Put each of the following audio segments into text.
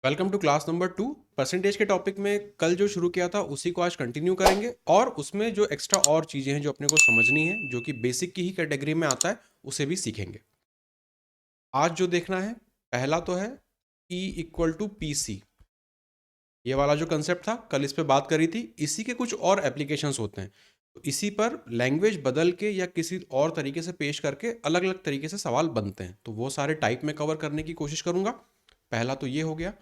Welcome to class number 2। Percentage के topic में कल जो शुरू किया था उसी को आज कंटिन्यू करेंगे और उसमें जो एक्स्ट्रा और चीज़ें हैं जो अपने को समझनी है जो कि बेसिक की ही कैटेगरी में आता है उसे भी सीखेंगे। आज जो देखना है पहला तो है E equal to P C. ये वाला जो कंसेप्ट था कल इस पे बात करी थी, इसी के कुछ और एप्लीकेशंस होते हैं। तो इसी पर लैंग्वेज बदल के या किसी और तरीके से पेश करके अलग अलग तरीके से सवाल बनते हैं, तो वो सारे टाइप में कवर करने की कोशिश करूंगा। पहला तो ये हो गया।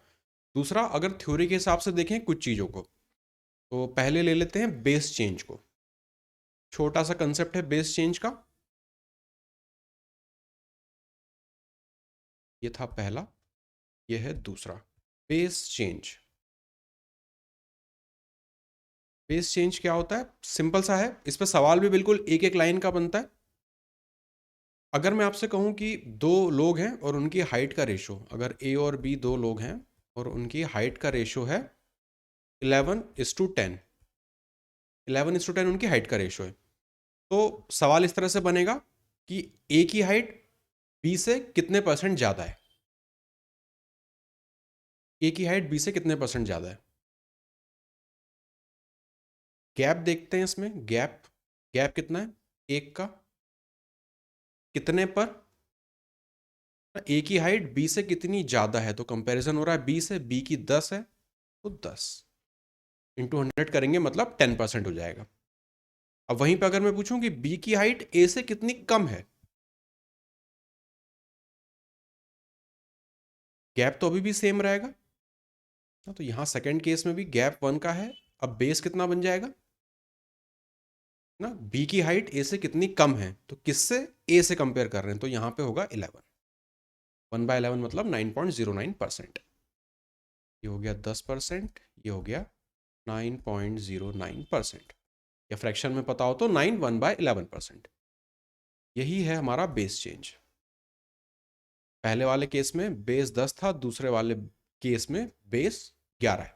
दूसरा, अगर थ्योरी के हिसाब से देखें कुछ चीज़ों को, तो पहले ले लेते हैं बेस चेंज को। छोटा सा कंसेप्ट है बेस चेंज का। ये था पहला, ये है दूसरा। Base change. बेस चेंज क्या होता है? सिंपल सा है, इस पर सवाल भी बिल्कुल एक एक लाइन का बनता है। अगर मैं आपसे कहूं कि दो लोग हैं और उनकी हाइट का रेशो, अगर ए और बी दो लोग हैं और उनकी हाइट का रेशो है 11:10, 11:10 उनकी हाइट का रेशो है, तो सवाल इस तरह से बनेगा कि ए की हाइट बी से कितने परसेंट ज़्यादा है। ए की हाइट बी से कितने परसेंट ज़्यादा है। गैप देखते हैं इसमें। गैप गैप कितना है? एक का। कितने पर? ए की हाइट बी से कितनी ज़्यादा है, तो कंपैरिजन हो रहा है बी से। बी की 10 है तो 10 इंटू 100 करेंगे, मतलब 10% हो जाएगा। अब वहीं पर अगर मैं पूछूं कि बी की हाइट ए से कितनी कम है, गैप तो अभी भी सेम रहेगा। तो यहां सेकंड केस में भी गैप 1 का है। अब बेस कितना बन जाएगा ना, बी की हाइट ए से कितनी कम है, तो किससे? ए से कंपेयर कर रहे हैं, तो यहां पे होगा 11। 1/11 मतलब 9.09%। ये हो गया 10%, ये हो गया 9.09%। या फ्रैक्शन में पता हो तो 9 1/11%। यही है हमारा बेस चेंज। पहले वाले केस में बेस 10 था, दूसरे वाले केस में बेस 11 है।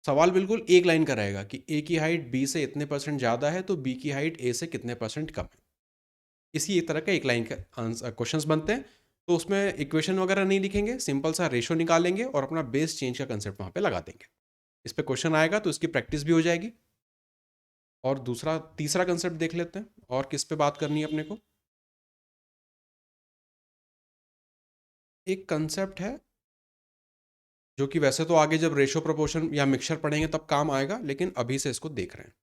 सवाल बिल्कुल एक लाइन का रहेगा कि ए की हाइट बी से इतने परसेंट ज़्यादा है तो बी की हाइट ए से कितने परसेंट कम है। इसी एक तरह का एक लाइन का आंसर क्वेश्चंस बनते हैं। तो उसमें इक्वेशन वगैरह नहीं लिखेंगे, सिंपल सा रेशो निकालेंगे और अपना बेस चेंज का कंसेप्ट वहाँ पे लगा देंगे। इस पर क्वेश्चन आएगा तो इसकी प्रैक्टिस भी हो जाएगी। और दूसरा तीसरा कंसेप्ट देख लेते हैं, और किस पे बात करनी है अपने को। एक कंसेप्ट है जो कि वैसे तो आगे जब रेशो प्रोपोर्शन या मिक्सचर पढ़ेंगे तब काम आएगा, लेकिन अभी से इसको देख रहे हैं।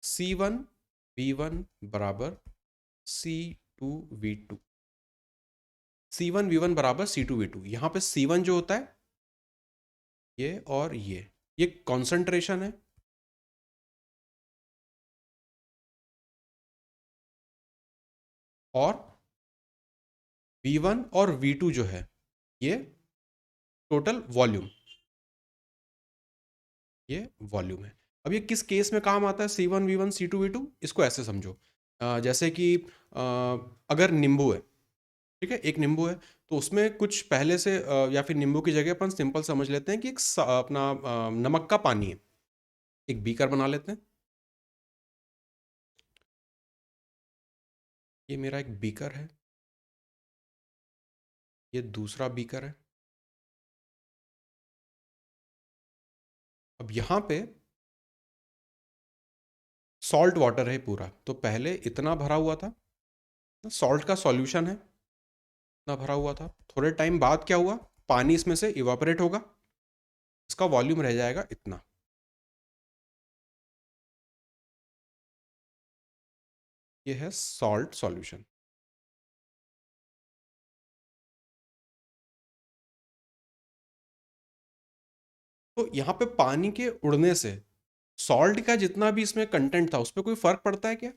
C1V1 बराबर C2V2। C1V1 बराबर C2V2। यहाँ पे C1 जो होता है ये, और ये कॉन्सेंट्रेशन है। और V1 और V2 जो है ये टोटल वॉल्यूम, ये वॉल्यूम है। अब ये किस केस में काम आता है C1V1 C2V2? इसको ऐसे समझो, जैसे कि अगर नींबू है, ठीक है, एक नींबू है, तो उसमें कुछ पहले से या फिर नींबू की जगह अपन सिंपल समझ लेते हैं कि एक अपना नमक का पानी है। एक बीकर बना लेते हैं। ये मेरा एक बीकर है, ये दूसरा बीकर है। अब यहाँ पे सॉल्ट वाटर है पूरा, तो पहले इतना भरा हुआ था, सॉल्ट का सॉल्यूशन है, इतना भरा हुआ था। थोड़े टाइम बाद क्या हुआ, पानी इसमें से इवापोरेट होगा, इसका वॉल्यूम रह जाएगा इतना। ये है सॉल्ट सॉल्यूशन। तो यहाँ पे पानी के उड़ने से सॉल्ट का जितना भी इसमें कंटेंट था उस पर कोई फर्क पड़ता है क्या?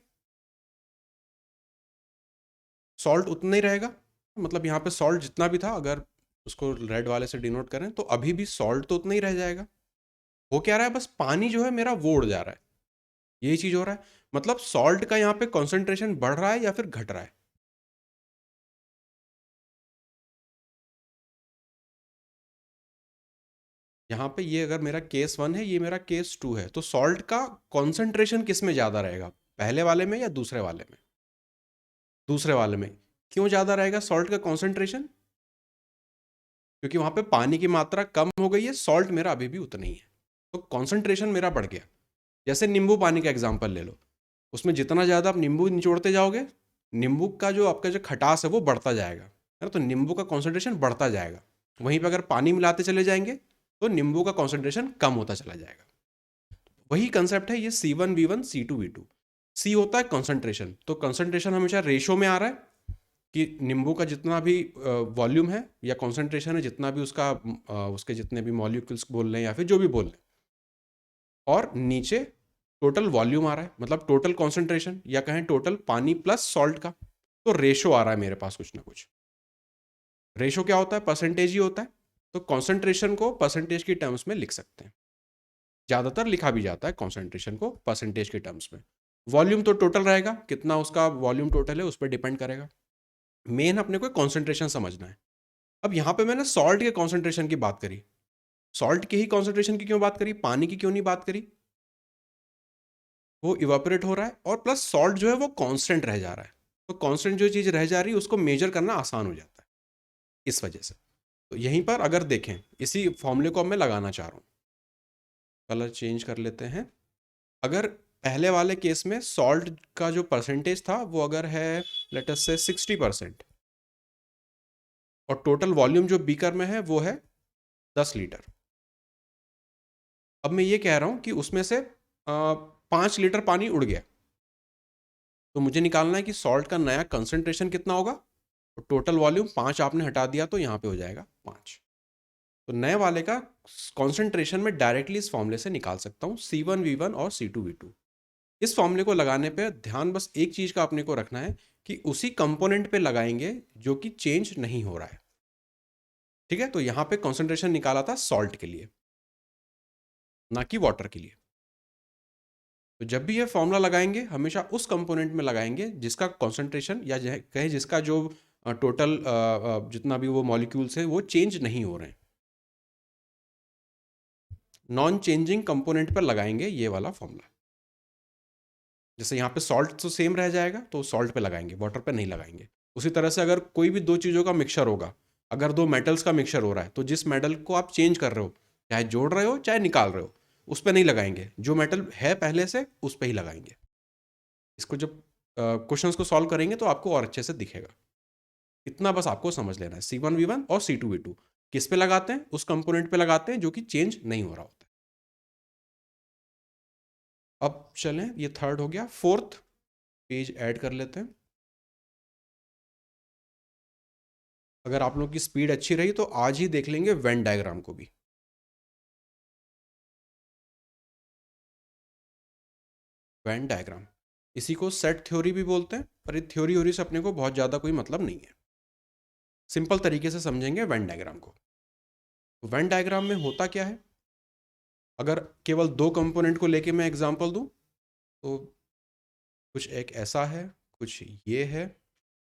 सॉल्ट उतना ही रहेगा। मतलब यहाँ पे सॉल्ट जितना भी था, अगर उसको रेड वाले से डिनोट करें तो अभी भी सॉल्ट तो उतना ही रह जाएगा। वो क्या रहा है, बस पानी जो है मेरा वो उड़ जा रहा है, यही चीज हो रहा है। मतलब सॉल्ट का यहाँ पे कॉन्सेंट्रेशन बढ़ रहा है या फिर घट रहा है। यहाँ पे ये अगर मेरा केस 1 है, ये मेरा केस 2 है, तो सॉल्ट का कॉन्सेंट्रेशन किस में ज़्यादा रहेगा, पहले वाले में या दूसरे वाले में? दूसरे वाले में। क्यों ज़्यादा रहेगा सॉल्ट का कॉन्सेंट्रेशन? क्योंकि वहाँ पे पानी की मात्रा कम हो गई है, सॉल्ट मेरा अभी भी उतना ही है, तो कॉन्सेंट्रेशन मेरा बढ़ गया। जैसे नींबू पानी का एग्जाम्पल ले लो, उसमें जितना ज़्यादा आप नींबू निचोड़ते जाओगे, नींबू का जो आपका जो खटास है वो बढ़ता जाएगा, है ना, तो नींबू का कॉन्सेंट्रेशन बढ़ता जाएगा। वहीं पर अगर पानी मिलाते चले जाएंगे तो नींबू का कॉन्सेंट्रेशन कम होता चला जाएगा। वही कंसेप्ट है ये C1V1 C2V2। C होता है कॉन्सेंट्रेशन, तो कॉन्सेंट्रेशन हमेशा रेशो में आ रहा है कि नींबू का जितना भी वॉल्यूम है या कॉन्सेंट्रेशन है, जितना भी उसका उसके जितने भी मॉलिक्यूल्स बोल रहे हैं या फिर जो भी बोल रहे हैं, और नीचे टोटल वॉल्यूम आ रहा है, मतलब टोटल कॉन्सेंट्रेशन या कहें टोटल पानी प्लस सॉल्ट का, तो रेशो आ रहा है मेरे पास कुछ ना कुछ। रेशो क्या होता है? परसेंटेज ही होता है। तो कॉन्सेंट्रेशन को परसेंटेज की टर्म्स में लिख सकते हैं, ज़्यादातर लिखा भी जाता है कॉन्सेंट्रेशन को परसेंटेज के टर्म्स में। वॉल्यूम तो टोटल रहेगा, कितना उसका वॉल्यूम टोटल है उस पर डिपेंड करेगा। मेन अपने को कॉन्सेंट्रेशन समझना है। अब यहाँ पे मैंने सॉल्ट के कॉन्सेंट्रेशन की बात करी, सॉल्ट के ही कॉन्सेंट्रेशन की क्यों बात करी, पानी की क्यों नहीं बात करी? वो इवापोरेट हो रहा है और प्लस सॉल्ट जो है वो कांस्टेंट रह जा रहा है, तो कांस्टेंट जो चीज़ रह जा रही है उसको मेजर करना आसान हो जाता है इस वजह से। तो यहीं पर अगर देखें, इसी फॉर्मूले को अब मैं लगाना चाह रहा हूँ, कलर चेंज कर लेते हैं। अगर पहले वाले केस में सॉल्ट का जो परसेंटेज था वो अगर है लेट अस से 60%, और टोटल वॉल्यूम जो बीकर में है वो है 10 लीटर। अब मैं ये कह रहा हूँ कि उसमें से 5 लीटर पानी उड़ गया, तो मुझे निकालना है कि सॉल्ट का नया कंसंट्रेशन कितना होगा। तो टोटल वॉल्यूम 5 आपने हटा दिया तो यहाँ पे हो जाएगा 5। तो नए वाले का कॉन्सेंट्रेशन में डायरेक्टली इस फॉर्मूले से निकाल सकता हूँ, C1V1 और C2V2। इस फॉर्मूले को लगाने पे ध्यान बस एक चीज़ का अपने को रखना है कि उसी कंपोनेंट पे लगाएंगे जो कि चेंज नहीं हो रहा है। ठीक है, तो यहाँ पे कॉन्सेंट्रेशन निकाला था सॉल्ट के लिए, ना कि वाटर के लिए। तो जब भी ये फॉर्मूला लगाएंगे हमेशा उस कंपोनेंट में लगाएंगे जिसका कॉन्सेंट्रेशन या कहे जिसका जो टोटल जितना भी वो मॉलिक्यूल्स है वो चेंज नहीं हो रहे हैं। नॉन चेंजिंग कंपोनेंट पर लगाएंगे ये वाला फॉर्मूला। जैसे यहाँ पे सॉल्ट तो सेम रह जाएगा तो सॉल्ट पे लगाएंगे, वाटर पे नहीं लगाएंगे। उसी तरह से अगर कोई भी दो चीज़ों का मिक्सचर होगा, अगर दो मेटल्स का मिक्सचर हो रहा है तो जिस मेटल को आप चेंज कर रहे हो, चाहे जोड़ रहे हो चाहे निकाल रहे हो, उस पर नहीं लगाएंगे, जो मेटल है पहले से उस पर ही लगाएंगे। इसको जब क्वेश्चंस को सॉल्व करेंगे तो आपको और अच्छे से दिखेगा। इतना बस आपको समझ लेना है, C1V1 और C2V2 किस पे लगाते हैं? उस कंपोनेंट पे लगाते हैं जो कि चेंज नहीं हो रहा होता है। अब चलें, ये थर्ड हो गया, फोर्थ पेज ऐड कर लेते हैं। अगर आप लोग की स्पीड अच्छी रही तो आज ही देख लेंगे वेन डायग्राम को भी। वेन डायग्राम, इसी को सेट थ्योरी भी बोलते हैं, पर ये थ्योरी व्योरी से अपने को बहुत ज़्यादा कोई मतलब नहीं है। सिंपल तरीके से समझेंगे वेन डायग्राम को। वेन डायग्राम में होता क्या है, अगर केवल दो कंपोनेंट को लेके मैं एग्जांपल दूं तो कुछ एक ऐसा है, कुछ ये है,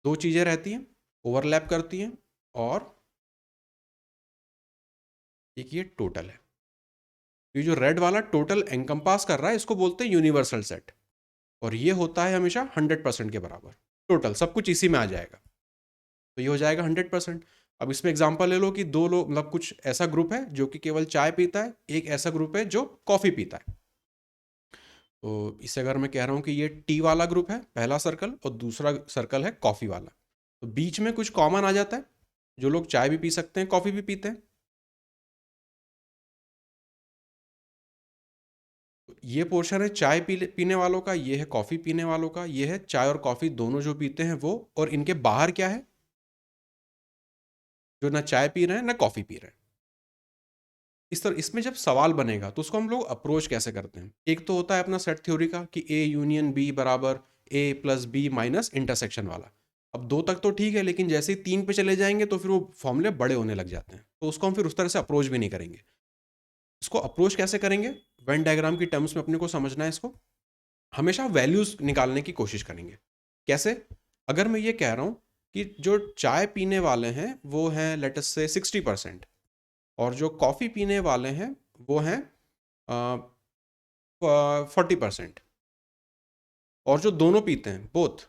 दो चीज़ें रहती हैं, ओवरलैप करती हैं, और एक ये टोटल है। ये जो रेड वाला टोटल एनकम्पास कर रहा है इसको बोलते हैं यूनिवर्सल सेट, और ये होता है हमेशा 100% के बराबर। टोटल सब कुछ इसी में आ जाएगा, तो ये हो जाएगा 100%। अब इसमें एग्जांपल ले लो कि दो लोग, मतलब कुछ ऐसा ग्रुप है जो कि केवल चाय पीता है, एक ऐसा ग्रुप है जो कॉफ़ी पीता है। तो इससे अगर मैं कह रहा हूँ कि ये टी वाला ग्रुप है पहला सर्कल, और दूसरा सर्कल है कॉफ़ी वाला, तो बीच में कुछ कॉमन आ जाता है, जो लोग चाय भी पी सकते हैं कॉफ़ी भी पीते हैं। तो ये पोर्शन है चाय पीने वालों का, ये है कॉफ़ी पीने वालों का, ये है चाय और कॉफ़ी दोनों जो पीते हैं वो, और इनके बाहर क्या है, जो ना चाय पी रहे हैं ना कॉफ़ी पी रहे हैं। इस तरह इसमें जब सवाल बनेगा तो उसको हम लोग अप्रोच कैसे करते हैं? एक तो होता है अपना सेट थ्योरी का कि ए यूनियन बी बराबर ए प्लस बी माइनस इंटरसेक्शन वाला। अब दो तक तो ठीक है, लेकिन जैसे ही तीन पे चले जाएंगे तो फिर वो फॉर्मूले बड़े होने लग जाते हैं, तो उसको हम फिर उस तरह से अप्रोच भी नहीं करेंगे। इसको अप्रोच कैसे करेंगे? वेन डायग्राम की टर्म्स में अपने को समझना है इसको। हमेशा वैल्यूज निकालने की कोशिश करेंगे। कैसे? अगर मैं ये कह रहा हूँ कि जो चाय पीने वाले हैं वो हैं लेट अस से 60%, और जो कॉफ़ी पीने वाले हैं वो हैं 40%, और जो दोनों पीते हैं बोथ,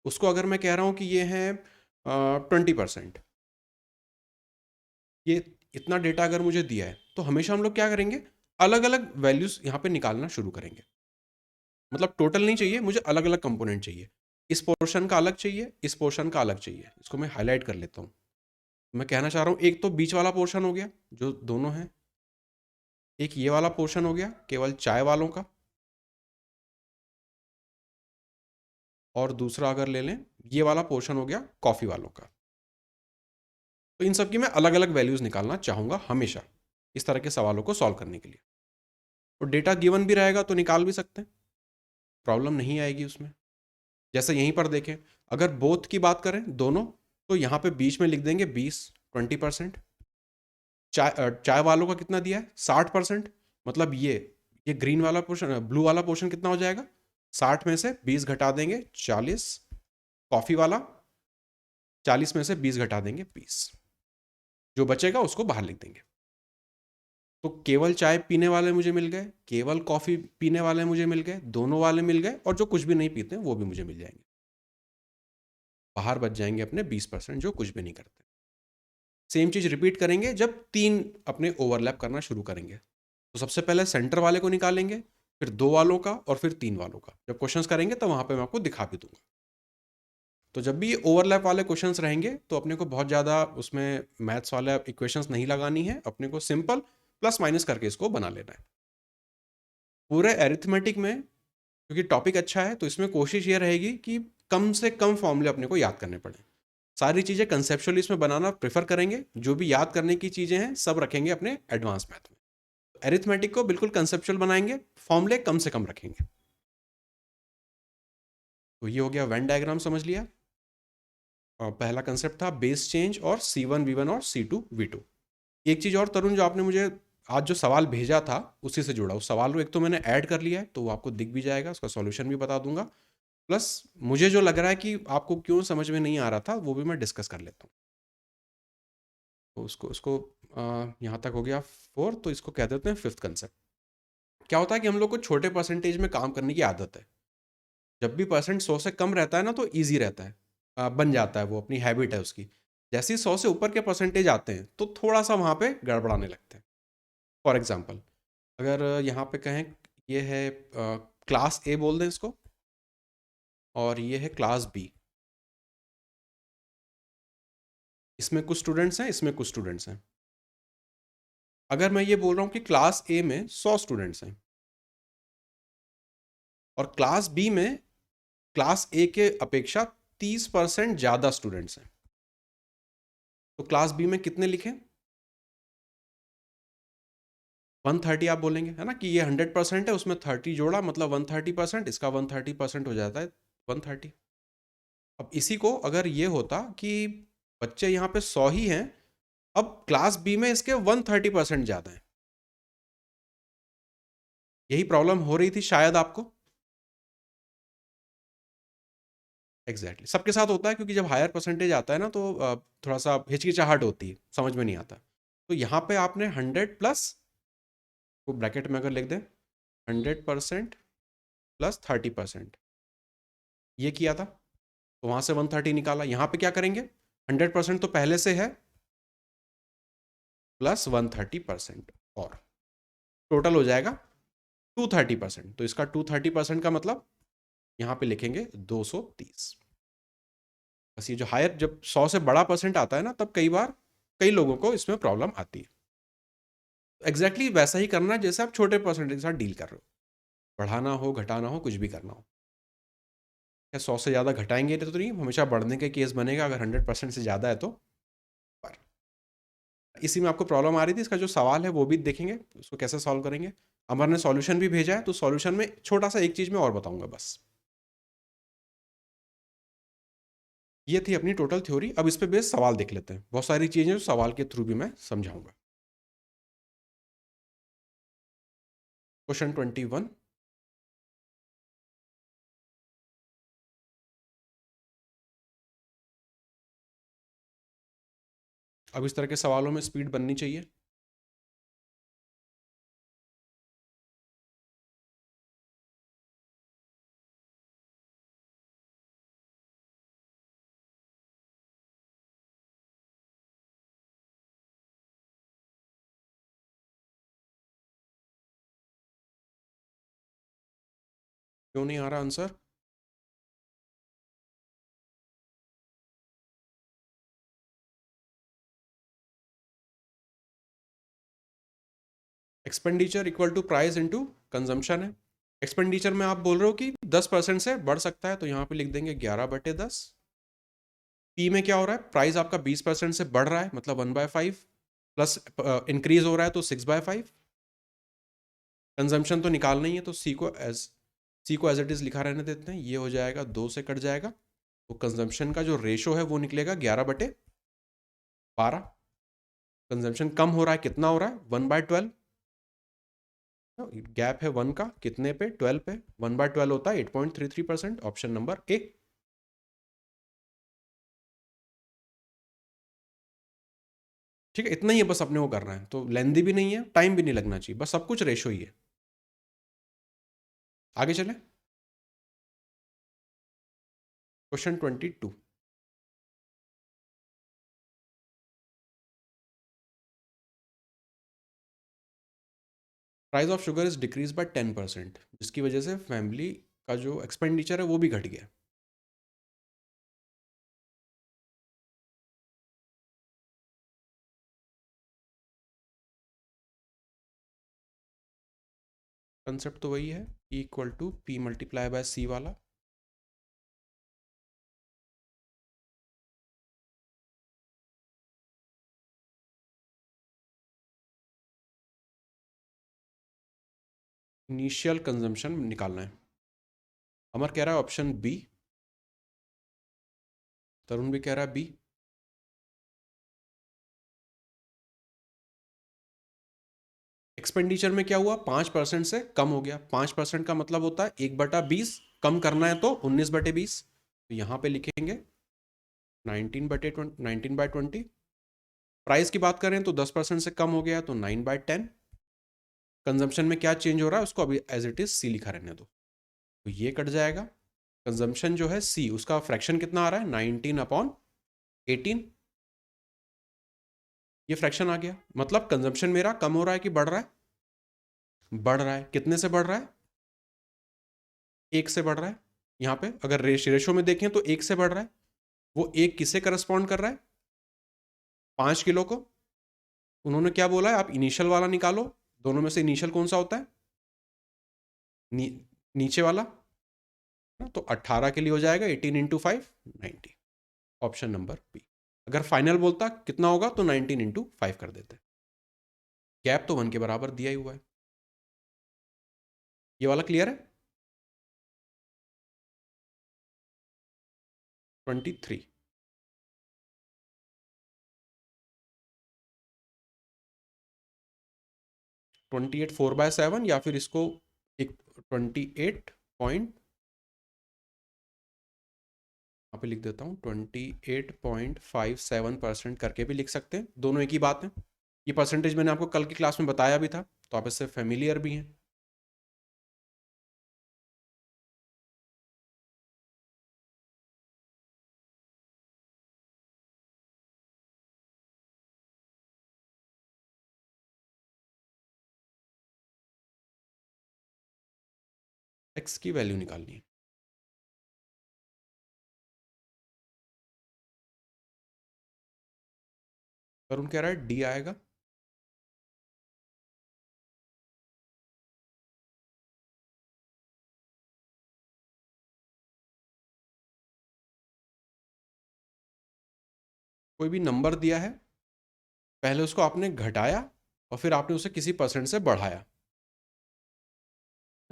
उसको अगर मैं कह रहा हूँ कि ये हैं 20%, ये इतना डेटा अगर मुझे दिया है तो हमेशा हम लोग क्या करेंगे, अलग अलग वैल्यूज यहाँ पे निकालना शुरू करेंगे। मतलब टोटल नहीं चाहिए मुझे, अलग अलग कंपोनेंट चाहिए। इस पोर्शन का अलग चाहिए, इस पोर्शन का अलग चाहिए। इसको मैं हाईलाइट कर लेता हूँ। मैं कहना चाह रहा हूँ एक तो बीच वाला पोर्शन हो गया जो दोनों है, एक ये वाला पोर्शन हो गया केवल चाय वालों का, और दूसरा अगर ले लें ये वाला पोर्शन हो गया कॉफ़ी वालों का। तो इन सब की मैं अलग अलग वैल्यूज निकालना चाहूँगा हमेशा इस तरह के सवालों को सॉल्व करने के लिए। और डेटा गिवन भी रहेगा तो निकाल भी सकते हैं, प्रॉब्लम नहीं आएगी उसमें। जैसे यहीं पर देखें, अगर बोथ की बात करें दोनों, तो यहाँ पे बीच में लिख देंगे 20% चाय वालों का कितना दिया है 60%। मतलब ये ग्रीन वाला पोर्शन, ब्लू वाला पोर्शन कितना हो जाएगा, 60 में से 20 घटा देंगे 40। कॉफ़ी वाला 40 में से 20 घटा देंगे 20, जो बचेगा उसको बाहर लिख देंगे। तो केवल चाय पीने वाले मुझे मिल गए, केवल कॉफ़ी पीने वाले मुझे मिल गए, दोनों वाले मिल गए, और जो कुछ भी नहीं पीते वो भी मुझे मिल जाएंगे। बाहर बच जाएंगे अपने 20% जो कुछ भी नहीं करते। सेम चीज़ रिपीट करेंगे जब तीन अपने ओवरलैप करना शुरू करेंगे। तो सबसे पहले सेंटर वाले को निकालेंगे, फिर दो वालों का, और फिर तीन वालों का। जब क्वेश्चंस करेंगे तो वहाँ पे मैं आपको दिखा भी दूंगा। तो जब भी ये ओवरलैप वाले क्वेश्चंस रहेंगे तो अपने को बहुत ज़्यादा उसमें मैथ्स वाले इक्वेशंस नहीं लगानी है, अपने को सिंपल प्लस माइनस करके इसको बना लेना है। पूरे एरिथमेटिक में क्योंकि टॉपिक अच्छा है तो इसमें कोशिश ये रहेगी कि कम से कम फॉर्मूले अपने को याद करने पड़े। सारी चीज़ें कंसेप्चुअली इसमें बनाना प्रेफर करेंगे, जो भी याद करने की चीज़ें हैं सब रखेंगे अपने एडवांस मैथ में। एरिथमेटिक को बिल्कुल कंसेप्चुअल बनाएंगे, फॉर्मूले कम से कम रखेंगे। तो ये हो गया वेन डायग्राम, समझ लिया। और पहला कंसेप्ट था बेस चेंज और C1 V1 और C2 V2। एक चीज़ और तरुण, जो आपने मुझे आज जो सवाल भेजा था उसी से जुड़ा, उस सवाल को एक तो मैंने ऐड कर लिया है तो वो आपको दिख भी जाएगा, उसका सॉल्यूशन भी बता दूंगा। प्लस मुझे जो लग रहा है कि आपको क्यों समझ में नहीं आ रहा था वो भी मैं डिस्कस कर लेता हूँ। तो उसको उसको यहाँ तक हो गया 4, तो इसको कह देते हैं फिफ्थ कंसेप्ट। क्या होता है कि हम लोग को छोटे परसेंटेज में काम करने की आदत है। जब भी परसेंट 100 से कम रहता है ना तो ईजी रहता है, बन जाता है, वो अपनी हैबिट है उसकी। जैसे ही 100 से ऊपर के परसेंटेज आते हैं तो थोड़ा सा वहाँ पे गड़बड़ाने लगते हैं। फॉर एग्जाम्पल अगर यहाँ पे कहें ये है क्लास ए बोल दें इसको, और ये है क्लास बी। इसमें कुछ स्टूडेंट्स हैं, इसमें कुछ स्टूडेंट्स हैं। अगर मैं ये बोल रहा हूँ कि क्लास ए में 100 स्टूडेंट्स हैं और क्लास बी में क्लास ए के अपेक्षा 30% ज़्यादा स्टूडेंट्स हैं, तो क्लास बी में कितने लिखें, 130 आप बोलेंगे है ना, कि ये 100% है, उसमें 30 जोड़ा मतलब 130%, इसका 130% हो जाता है 130। अब इसी को अगर ये होता कि बच्चे यहाँ पे 100 ही हैं, अब क्लास बी में इसके 130% ज़्यादा हैं। यही प्रॉब्लम हो रही थी शायद आपको। एग्जैक्टली सबके साथ होता है, क्योंकि जब हायर परसेंटेज आता है ना तो थोड़ा सा हिचकिचाहट होती है, समझ में नहीं आता। तो यहाँ पे आपने 100 प्लस, को ब्रैकेट में अगर लिख दें 100% प्लस 30%, ये किया था, तो वहाँ से 130 निकाला। यहाँ पे क्या करेंगे, 100% तो पहले से है प्लस 130%, और टोटल हो जाएगा 230%। तो इसका 230% का मतलब यहाँ पे लिखेंगे 230। बस ये जो हायर, जब 100 से बड़ा परसेंट आता है ना तब कई बार कई लोगों को इसमें प्रॉब्लम आती है। एग्जैक्टली वैसा ही करना है जैसे आप छोटे परसेंटेज के साथ डील कर रहे हो, बढ़ाना हो घटाना हो कुछ भी करना हो। क्या 100 से ज़्यादा घटाएंगे तो नहीं, हमेशा बढ़ने का केस बनेगा अगर 100% से ज़्यादा है तो। पर इसी में आपको प्रॉब्लम आ रही थी, इसका जो सवाल है वो भी देखेंगे, उसको कैसे सॉल्व करेंगे। अमर ने सॉल्यूशन भी भेजा है, तो सॉल्यूशन में छोटा सा एक चीज़ मैं और बताऊंगा बस। ये थी अपनी टोटल थ्योरी। अब इस पे बेस सवाल देख लेते हैं, बहुत सारी चीज़ें जो सवाल के थ्रू भी मैं समझाऊंगा। क्वेश्चन 21। अब इस तरह के सवालों में स्पीड बननी चाहिए। क्यों नहीं आ रहा answer? Expenditure equal to price into consumption है। एक्सपेंडिचर में आप बोल रहे हो कि 10% से बढ़ सकता है, तो यहाँ पे लिख देंगे 11/10। पी में क्या हो रहा है, प्राइस आपका 20% से बढ़ रहा है, मतलब 1/5, प्लस इंक्रीज हो रहा है तो 6/5। कंजम्पशन तो निकालना ही है, तो सी को एज इट इज लिखा रहने देते हैं। ये हो जाएगा 2 से कट जाएगा, तो कंजम्पशन का जो रेशो है वो निकलेगा 11/12। कंजम्पशन कम हो रहा है, कितना हो रहा है, 1/12। गैप है 1 का, कितने पे, 12 पे। 1/12 होता है 8.33%। Option number A. ठीक है, इतना ही है बस अपने को करना है, तो लेंदी भी नहीं है, टाइम भी नहीं लगना चाहिए, बस सब कुछ रेशो ही है। आगे चले, question 22। Price of sugar is decrease by 10%, जिसकी वजह से फैमिली का जो एक्सपेंडिचर है वो भी घट गया। कंसेप्ट तो वही है, E equal to P multiply by C वाला। इनिशियल कंजम्पशन निकालना है। अमर कह रहा है ऑप्शन बी, तरुण भी कह रहा है बी। एक्सपेंडिचर में क्या हुआ, 5% से कम हो गया। 5% का मतलब होता है 1/20, कम करना है तो 19/20। तो यहाँ पे लिखेंगे 19/20। प्राइस की बात करें तो 10% से कम हो गया, तो 9/10। कंजम्पशन में क्या चेंज हो रहा है उसको अभी एज इट इज सी लिखा रहने दो, तो ये कट जाएगा। कंजम्पशन जो है सी, उसका फ्रैक्शन कितना आ रहा है, 19/18। ये फ्रैक्शन आ गया, मतलब कंजम्पशन मेरा कम हो रहा है कि बढ़ रहा है, बढ़ रहा है। कितने से बढ़ रहा है, 1 से बढ़ रहा है। यहाँ पे अगर रेशो में देखें तो 1 से बढ़ रहा है। वो 1 किसे करस्पॉन्ड कर रहा है, 5 किलो को। उन्होंने क्या बोला है, आप इनिशियल वाला निकालो, दोनों में से इनिशियल कौन सा होता है, नी, नीचे वाला। तो 18 के लिए हो जाएगा 18 × 5, 90। Option number B. अगर फाइनल बोलता कितना होगा तो 19 × 5 कर देते। गैप तो 1 के बराबर दिया ही हुआ है। ये वाला क्लियर है। 23। 28 4/7, या फिर इसको एक 28 यहाँ पे लिख देता हूँ, 28.57% करके भी लिख सकते हैं, दोनों एक ही बात है। ये परसेंटेज मैंने आपको कल की क्लास में बताया भी था, तो आप इससे फेमिलियर भी हैं। एक्स की वैल्यू निकालनी है। वरुण कह रहा है डी आएगा। कोई भी नंबर दिया है, पहले उसको आपने घटाया और फिर आपने उसे किसी परसेंट से बढ़ाया,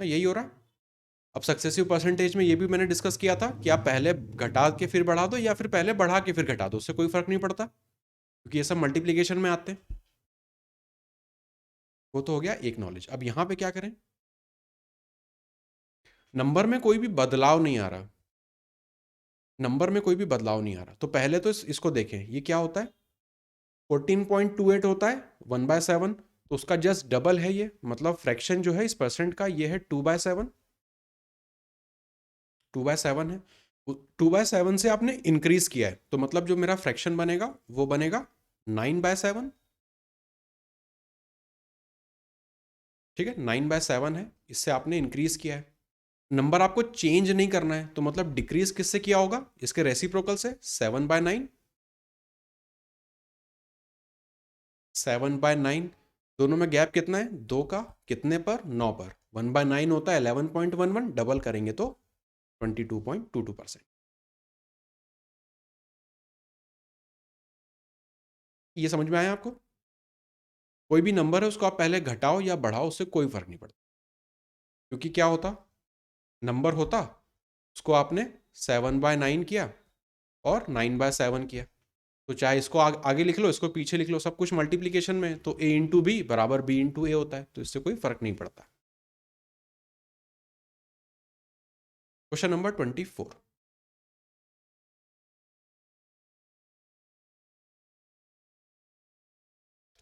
ना यही हो रहा है। अब सक्सेसिव परसेंटेज में ये भी मैंने डिस्कस किया था कि आप पहले घटा के फिर बढ़ा दो, या फिर पहले बढ़ा के फिर घटा दो, उससे कोई फर्क नहीं पड़ता, क्योंकि ये सब मल्टीप्लीकेशन में आते हैं। वो तो हो गया एक नॉलेज। अब यहां पे क्या करें, नंबर में कोई भी बदलाव नहीं आ रहा, नंबर में कोई भी बदलाव नहीं आ रहा, तो पहले तो इसको देखें, ये क्या होता है, 14.28 होता है 1/7, तो उसका जस्ट डबल है ये, मतलब फ्रैक्शन जो है इस परसेंट का ये है 2/7। 2/7 है, 2/7 से आपने इंक्रीज किया है, तो मतलब जो मेरा फ्रैक्शन बनेगा वो बनेगा 9/7। ठीक है, 9/7 है, इससे आपने इंक्रीज किया है। नंबर आपको चेंज नहीं करना है, तो मतलब डिक्रीज किससे किया होगा, इसके रेसिप्रोकल से, 7/9, 7/9, दोनों में गैप कितना है, 2 का, कितने पर, 9 पर, 1/9 होता है 11.11, डबल करेंगे तो 22.22%। ये समझ में आया आपको? कोई भी नंबर है उसको आप पहले घटाओ या बढ़ाओ, उससे कोई फर्क नहीं पड़ता, क्योंकि क्या होता, नंबर होता, उसको आपने 7/9 किया और 9/7 किया, तो चाहे इसको आगे लिख लो, इसको पीछे लिख लो, सब कुछ मल्टीप्लीकेशन में है, तो a इंटू बी बराबर b इंटू ए होता है, तो इससे कोई फर्क नहीं पड़ता। क्वेश्चन नंबर 24,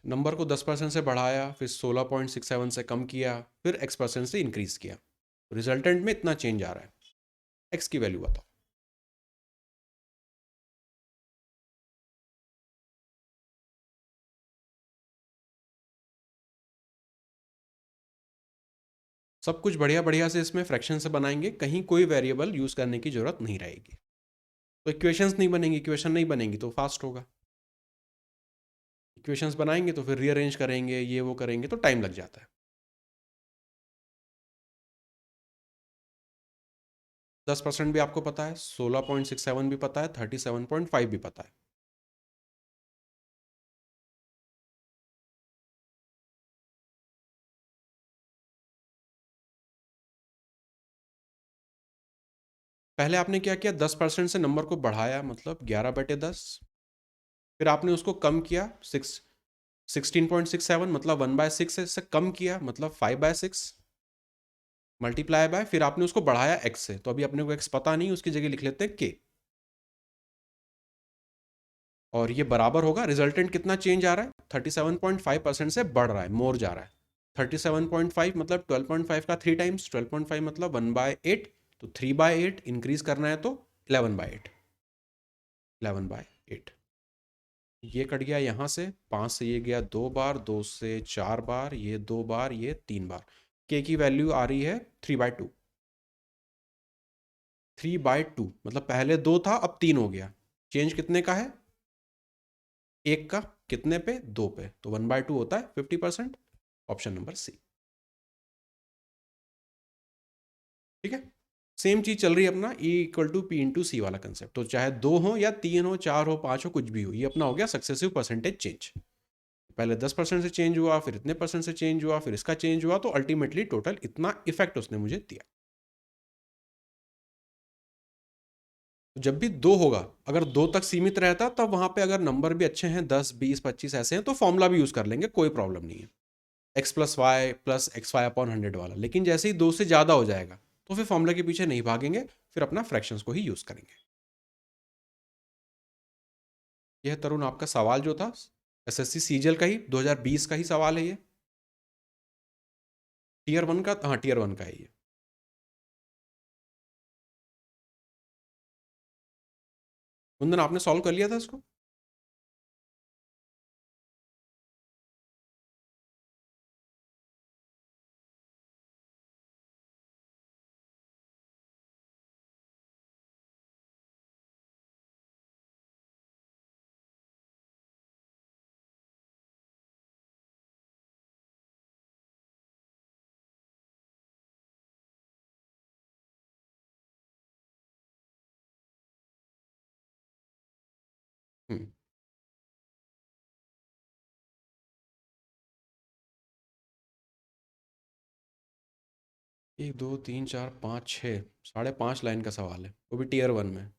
नंबर को 10% से बढ़ाया, फिर 16.67 से कम किया, फिर x% से इंक्रीज किया, रिजल्टेंट में इतना चेंज आ रहा है, x की वैल्यू बताओ। सब कुछ बढ़िया बढ़िया से इसमें फ्रैक्शन से बनाएंगे, कहीं कोई वेरिएबल यूज करने की जरूरत नहीं रहेगी, तो इक्वेशंस नहीं बनेंगी, इक्वेशन नहीं बनेंगी तो फास्ट होगा, इक्वेशंस बनाएंगे तो फिर रीअरेंज करेंगे, ये वो करेंगे तो टाइम लग जाता है। 10% भी आपको पता है, 16.67 भी पता है, 37.5 भी पता है। पहले आपने क्या किया, 10% से नंबर को बढ़ाया, मतलब 11/10, फिर आपने उसको कम किया, 16.67 मतलब 1/6 से कम किया, मतलब 5/6, मल्टीप्लाई बाय, फिर आपने उसको बढ़ाया x से, तो अभी अपने को x पता नहीं, उसकी जगह लिख लेते हैं k, और ये बराबर होगा, रिजल्टेंट कितना चेंज आ रहा है, 37.5% से बढ़ रहा है, मोर जा रहा है, 37.5 मतलब 12.5 का 3 टाइम्स, 12.5 मतलब 1/8, तो 3/8 इंक्रीज करना है तो 11/8, 11/8, ये कट गया यहाँ से, 5 से ये गया 2 बार, 2 से 4 बार, ये 2 बार, ये 3 बार, k की वैल्यू आ रही है 3/2, 3/2 मतलब पहले 2 था अब 3 हो गया, चेंज कितने का है, एक का, कितने पे, 2 पे, तो 1/2 होता है 50%, ऑप्शन नंबर सी। ठीक है, सेम चीज चल रही है अपना, E equal to P into C वाला कंसेप्ट, तो चाहे 2 हो या 3 हो, 4 हो, 5 हो, कुछ भी हो, ये अपना हो गया सक्सेसिव परसेंटेज चेंज, पहले 10% से चेंज हुआ, फिर इतने परसेंट से चेंज हुआ, फिर इसका चेंज हुआ, तो अल्टीमेटली टोटल इतना इफेक्ट उसने मुझे दिया। तो जब भी 2 होगा, अगर 2 तक सीमित रहता तब वहां पे अगर नंबर भी अच्छे हैं, 10, 20, 25 ऐसे हैं, तो फॉर्मूला भी यूज कर लेंगे, कोई प्रॉब्लम नहीं है, x+y+xy/100 वाला, लेकिन जैसे ही 2 से ज्यादा हो जाएगा तो फिर फॉर्मूला के पीछे नहीं भागेंगे, फिर अपना फ्रैक्शंस को ही यूज करेंगे। यह तरुण आपका सवाल जो था एसएससी सीजीएल का ही 2020 का ही सवाल है, ये टियर 1 का, हाँ टियर 1 का है ये। कुंदन आपने सॉल्व कर लिया था इसको? हम्म। 1 2 3 4 5 6, 5.5 लाइन का सवाल है, वो भी टियर 1 में।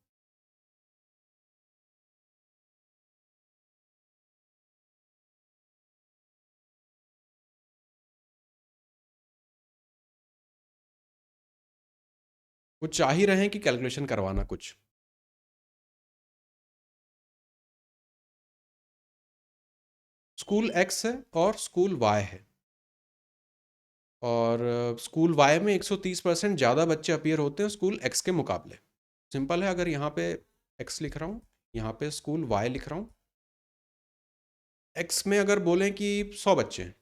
वो चाह ही रहे हैं कि कैलकुलेशन करवाना कुछ। स्कूल एक्स है और स्कूल वाई है, और स्कूल वाई में 130% ज़्यादा बच्चे अपीयर होते हैं स्कूल एक्स के मुकाबले। सिंपल है, अगर यहाँ पे एक्स लिख रहा हूँ, यहाँ पे स्कूल वाई लिख रहा हूँ, एक्स में अगर बोलें कि 100 बच्चे हैं,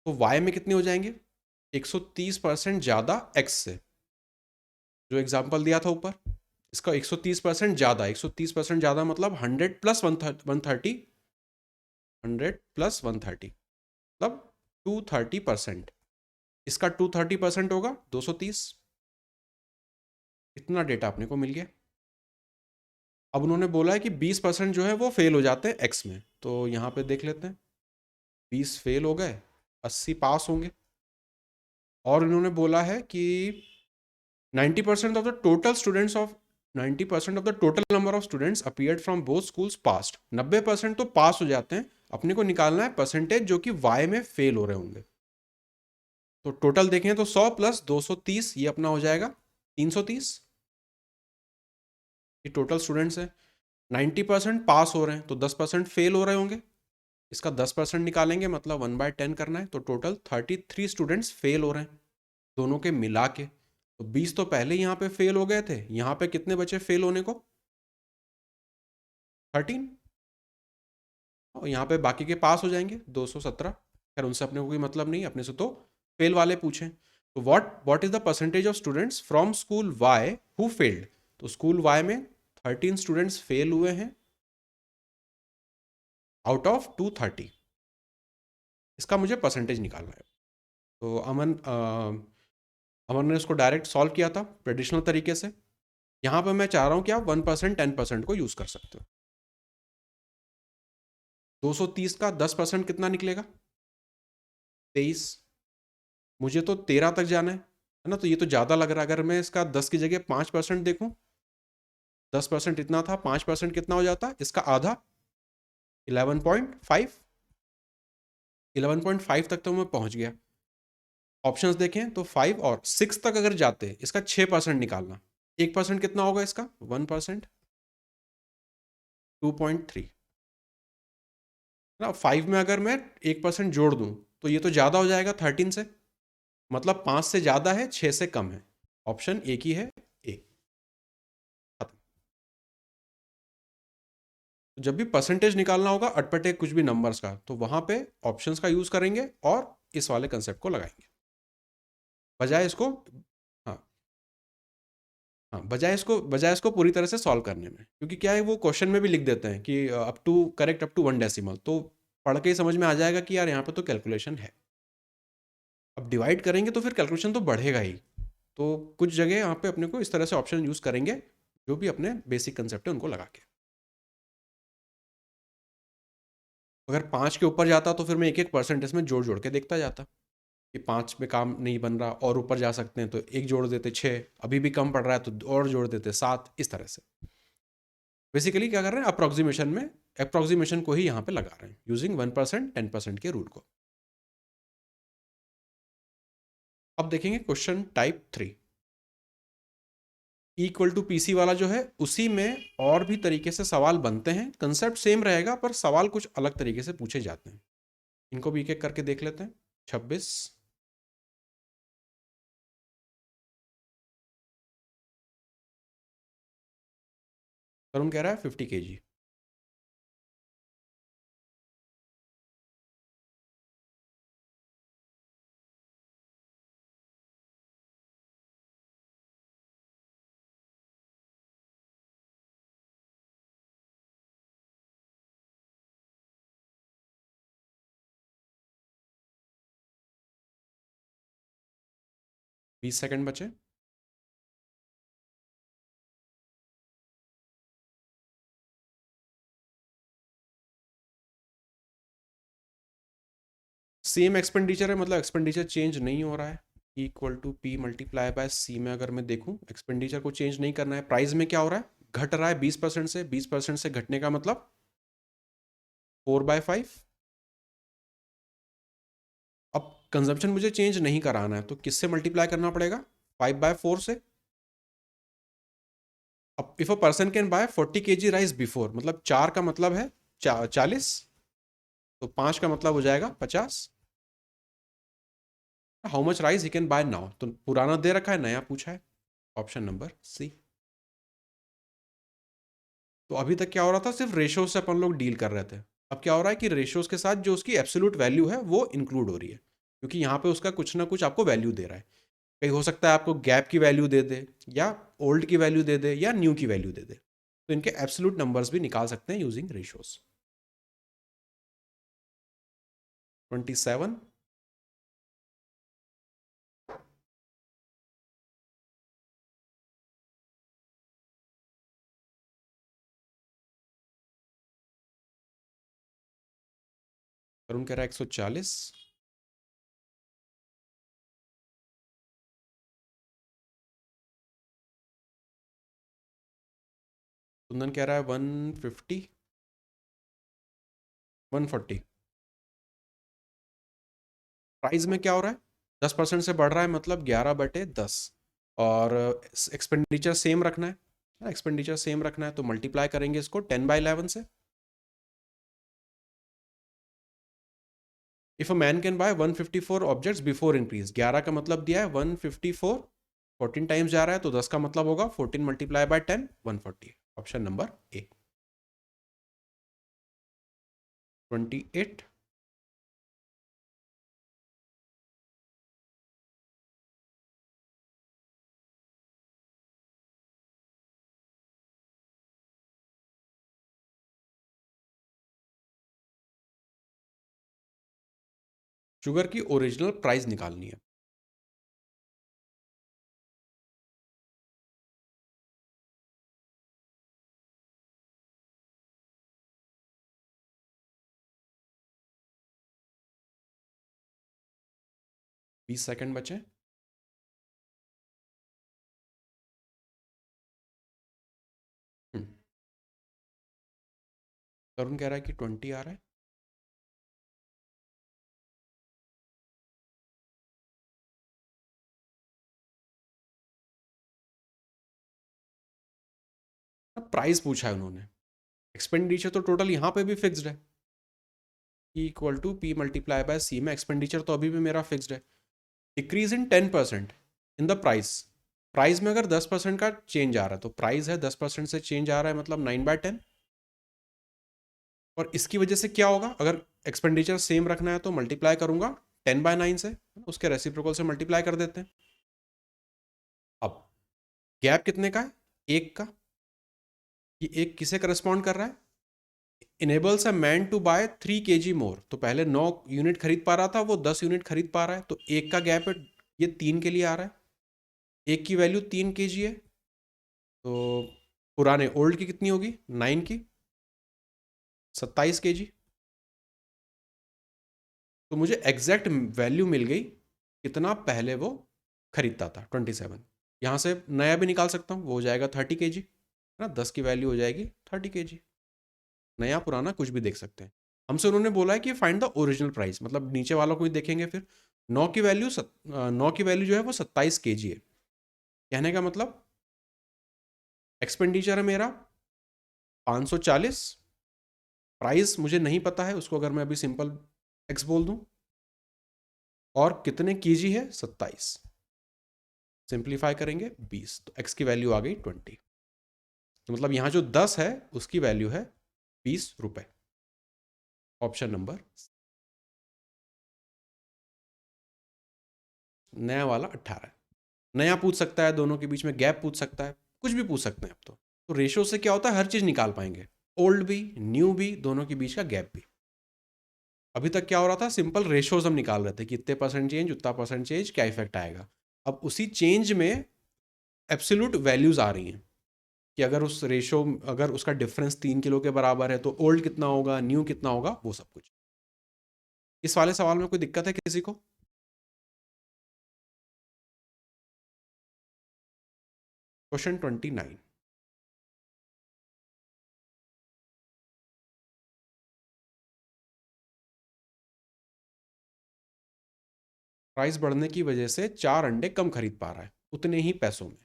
तो वाई में कितने हो जाएंगे, 130% ज़्यादा x से, जो एग्जाम्पल दिया था ऊपर, इसका 130% ज़्यादा, 130% ज़्यादा मतलब 100 प्लस 130, 100 प्लस 130 मतलब 230%। इसका 230% होगा 230। इतना डेटा अपने को मिल गया। अब उन्होंने बोला है कि 20% जो है वो फेल हो जाते हैं एक्स में, तो यहाँ पे देख लेते हैं। 20 फेल हो गए, 80 पास होंगे। और इन्होंने बोला है कि 90% of the total students of 90% of the total number of students appeared from both schools past. 90% तो पास हो जाते हैं। अपने को निकालना है परसेंटेज जो कि वाई में फेल हो रहे होंगे। तो टोटल देखें तो 100 प्लस 230, ये अपना हो जाएगा 330। ये टोटल स्टूडेंट्स हैं। 90% पास हो रहे हैं तो 10% फेल हो रहे होंगे। इसका 10% निकालेंगे, मतलब 1/10 करना है, तो टोटल 33 स्टूडेंट्स फेल हो रहे हैं दोनों के मिला के। तो 20 तो पहले यहाँ पे फेल हो गए थे, यहाँ पे कितने बचे फेल होने को? 13। और यहाँ पे बाकी के पास हो जाएंगे 217। खैर उनसे अपने को कोई मतलब नहीं, अपने से तो फेल वाले पूछें। तो what is the percentage of students from school Y who failed? तो स्कूल वाई में 13 स्टूडेंट्स फेल हुए हैं आउट ऑफ 230। इसका मुझे परसेंटेज निकालना है। तो अमन ने इसको डायरेक्ट सॉल्व किया था ट्रेडिशनल तरीके से। यहाँ पर मैं चाह रहा हूँ कि आप 1%, 10% को यूज़ कर सकते हो। 230 का 10% कितना निकलेगा? 23। मुझे तो 13 तक जाना है ना, तो ये तो ज़्यादा लग रहा है। अगर मैं इसका 10 की जगह 5% देखूँ, 10% इतना था, 5% कितना हो जाता? इसका आधा, 11.5। 11.5 तक तो मैं पहुँच गया। ऑप्शंस देखें तो 5 और 6 तक अगर जाते, इसका 6% निकालना। 1% कितना होगा इसका? 1%, 2.3 ना। 5 में अगर मैं 1% जोड़ दूं तो ये तो ज़्यादा हो जाएगा 13 से, मतलब 5 से ज़्यादा है, 6 से कम है। ऑप्शन एक ही है, ए। जब भी परसेंटेज निकालना होगा अटपटे कुछ भी नंबर्स का, तो वहां पे ऑप्शंस का यूज करेंगे और इस वाले कंसेप्ट को लगाएंगे बजाय इसको। हाँ, हाँ, बजाय इसको पूरी तरह से सॉल्व करने में, क्योंकि क्या है वो क्वेश्चन में भी लिख देते हैं कि up to correct up to 1 decimal, तो पढ़ के ही समझ में आ जाएगा कि यार यहाँ पे तो कैलकुलेशन है। अब डिवाइड करेंगे तो फिर कैलकुलेशन तो बढ़ेगा ही। तो कुछ जगह यहाँ पे अपने को इस तरह से ऑप्शन यूज करेंगे, जो भी अपने बेसिक कंसेप्ट है उनको लगा के। अगर 5 के ऊपर जाता तो फिर मैं एक एक परसेंटेज में जोड़ जोड़ के देखता जाता कि 5 में काम नहीं बन रहा और ऊपर जा सकते हैं तो एक जोड़ देते 6, अभी भी कम पड़ रहा है तो और जोड़ देते 7, इस तरह से। बेसिकली क्या कर रहे हैं, अप्रोक्सीमेशन में अप्रोक्सीमेशन को ही यहाँ पे लगा रहे हैं यूजिंग 1%, 10% के रूल को। अब देखेंगे question type 3। Equal to PC वाला जो है उसी में और भी तरीके से सवाल बनते हैं, कंसेप्ट सेम रहेगा पर सवाल कुछ अलग तरीके से पूछे जाते हैं। इनको भी एक एक करके देख लेते हैं। 26, तरुण कह रहा है 50 kg। बीस सेकंड बचे। सेम एक्सपेंडिचर है, मतलब एक्सपेंडिचर चेंज नहीं हो रहा है। Equal to P multiply by C में अगर मैं देखूं, एक्सपेंडिचर को चेंज नहीं करना है। प्राइस में क्या हो रहा है, घट रहा है 20% से। 20% से घटने का मतलब 4/5। अब कंजम्पशन मुझे चेंज नहीं कराना है तो किससे मल्टीप्लाई करना पड़ेगा? 5/4 से। अब if a person can buy 40 kg rice before, मतलब 4 का मतलब है 40, तो 5 का मतलब हो जाएगा 50। How much rice he can buy now, तो पुराना दे रखा है, नया पूछा है। Option number C. तो अभी तक क्या हो रहा था, सिर्फ रेशियोज से अपन लोग डील कर रहे थे। अब क्या हो रहा है कि रेशियोज के साथ जो उसकी एब्सोल्यूट वैल्यू है वो इंक्लूड हो रही है। क्योंकि यहाँ पे उसका कुछ ना कुछ आपको वैल्यू दे रहा है। कहीं हो सकता है आपको गैप की वैल्यू दे दे, या ओल्ड की वैल्यू दे दे, या न्यू की वैल्यू दे दे। तो इनके एब्सोल्यूट नंबर्स भी निकाल सकते हैं यूजिंग रेशियोज। 27। अरुण कह रहा है 140। कुंदन कह रहा है 150। 140। प्राइस में क्या हो रहा है? 10% से बढ़ रहा है, मतलब 11/10। और एक्सपेंडिचर सेम रखना है, एक्सपेंडिचर सेम रखना है, तो मल्टीप्लाई करेंगे इसको 10/11 से। If a man can buy 154 objects before increase, 11 का मतलब दिया है 154, 14 टाइम्स जा रहा है, तो 10 का मतलब होगा 14 multiply by 10, 140। Option number A. 28। Sugar की ओरिजिनल प्राइस निकालनी है। बीस सेकंड बचे। हम्म, तरुण कह रहा है कि 20 आ रहा है। अब प्राइस पूछा है उन्होंने, एक्सपेंडिचर तो टोटल यहाँ पे भी फिक्स्ड है, E equal to P multiply by C में एक्सपेंडिचर तो अभी भी मेरा फिक्स्ड है। Decrease in 10% in the price. Price में अगर 10% का चेंज आ रहा है, तो प्राइस है 10% से चेंज आ रहा है, मतलब 9/10। और इसकी वजह से क्या होगा, अगर एक्सपेंडिचर सेम रखना है तो मल्टीप्लाई करूंगा 10/9 से, उसके रेसिप्रोकल से मल्टीप्लाई कर देते हैं। अब गैप कितने का है? एक का। ये एक किसे करस्पॉन्ड कर रहा है? Enables a man to buy 3 kg more. तो पहले 9 यूनिट खरीद पा रहा था, वो 10 यूनिट खरीद पा रहा है, तो एक का गैप है, ये 3 के लिए आ रहा है। एक की वैल्यू 3 kg है, तो पुराने ओल्ड की कितनी होगी? 9 की 27 kg। तो मुझे एग्जैक्ट वैल्यू मिल गई, कितना पहले वो खरीदता था, 27। यहाँ से नया भी निकाल सकता हूँ, वो हो जाएगा 30 kg, है ना। 10 की वैल्यू हो जाएगी 30 kg। नया पुराना कुछ भी देख सकते हैं। हमसे उन्होंने बोला है कि फाइंड द ओरिजिनल प्राइस, मतलब नीचे वालों को ही देखेंगे फिर। 9 की वैल्यू जो है वो 27 kg है। कहने का मतलब एक्सपेंडिचर है मेरा 540। प्राइस मुझे नहीं पता है, उसको अगर मैं अभी सिंपल एक्स बोल दूं, और कितने केजी है? 27। सिंप्लीफाई करेंगे 20, तो एक्स की वैल्यू आ गई 20। तो मतलब यहाँ जो 10 है उसकी वैल्यू है 20 रुपए। Option number. नया वाला 18। नया पूछ सकता है, दोनों के बीच में गैप पूछ सकता है, कुछ भी पूछ सकते हैं अब तो रेशो से क्या होता है, हर चीज निकाल पाएंगे। ओल्ड भी, न्यू भी, दोनों के बीच का गैप भी। अभी तक क्या हो रहा था, सिंपल रेशोज हम निकाल रहे थे कि इतने परसेंट चेंज, उतना परसेंट चेंज, क्या इफेक्ट आएगा। अब उसी चेंज में एब्सोल्यूट वैल्यूज आ रही हैं, कि अगर उस रेशो, अगर उसका डिफरेंस 3 किलो के बराबर है, तो ओल्ड कितना होगा, न्यू कितना होगा, वो सब कुछ। इस वाले सवाल में कोई दिक्कत है किसी को? क्वेश्चन 29। प्राइस बढ़ने की वजह से 4 अंडे कम खरीद पा रहा है उतने ही पैसों में।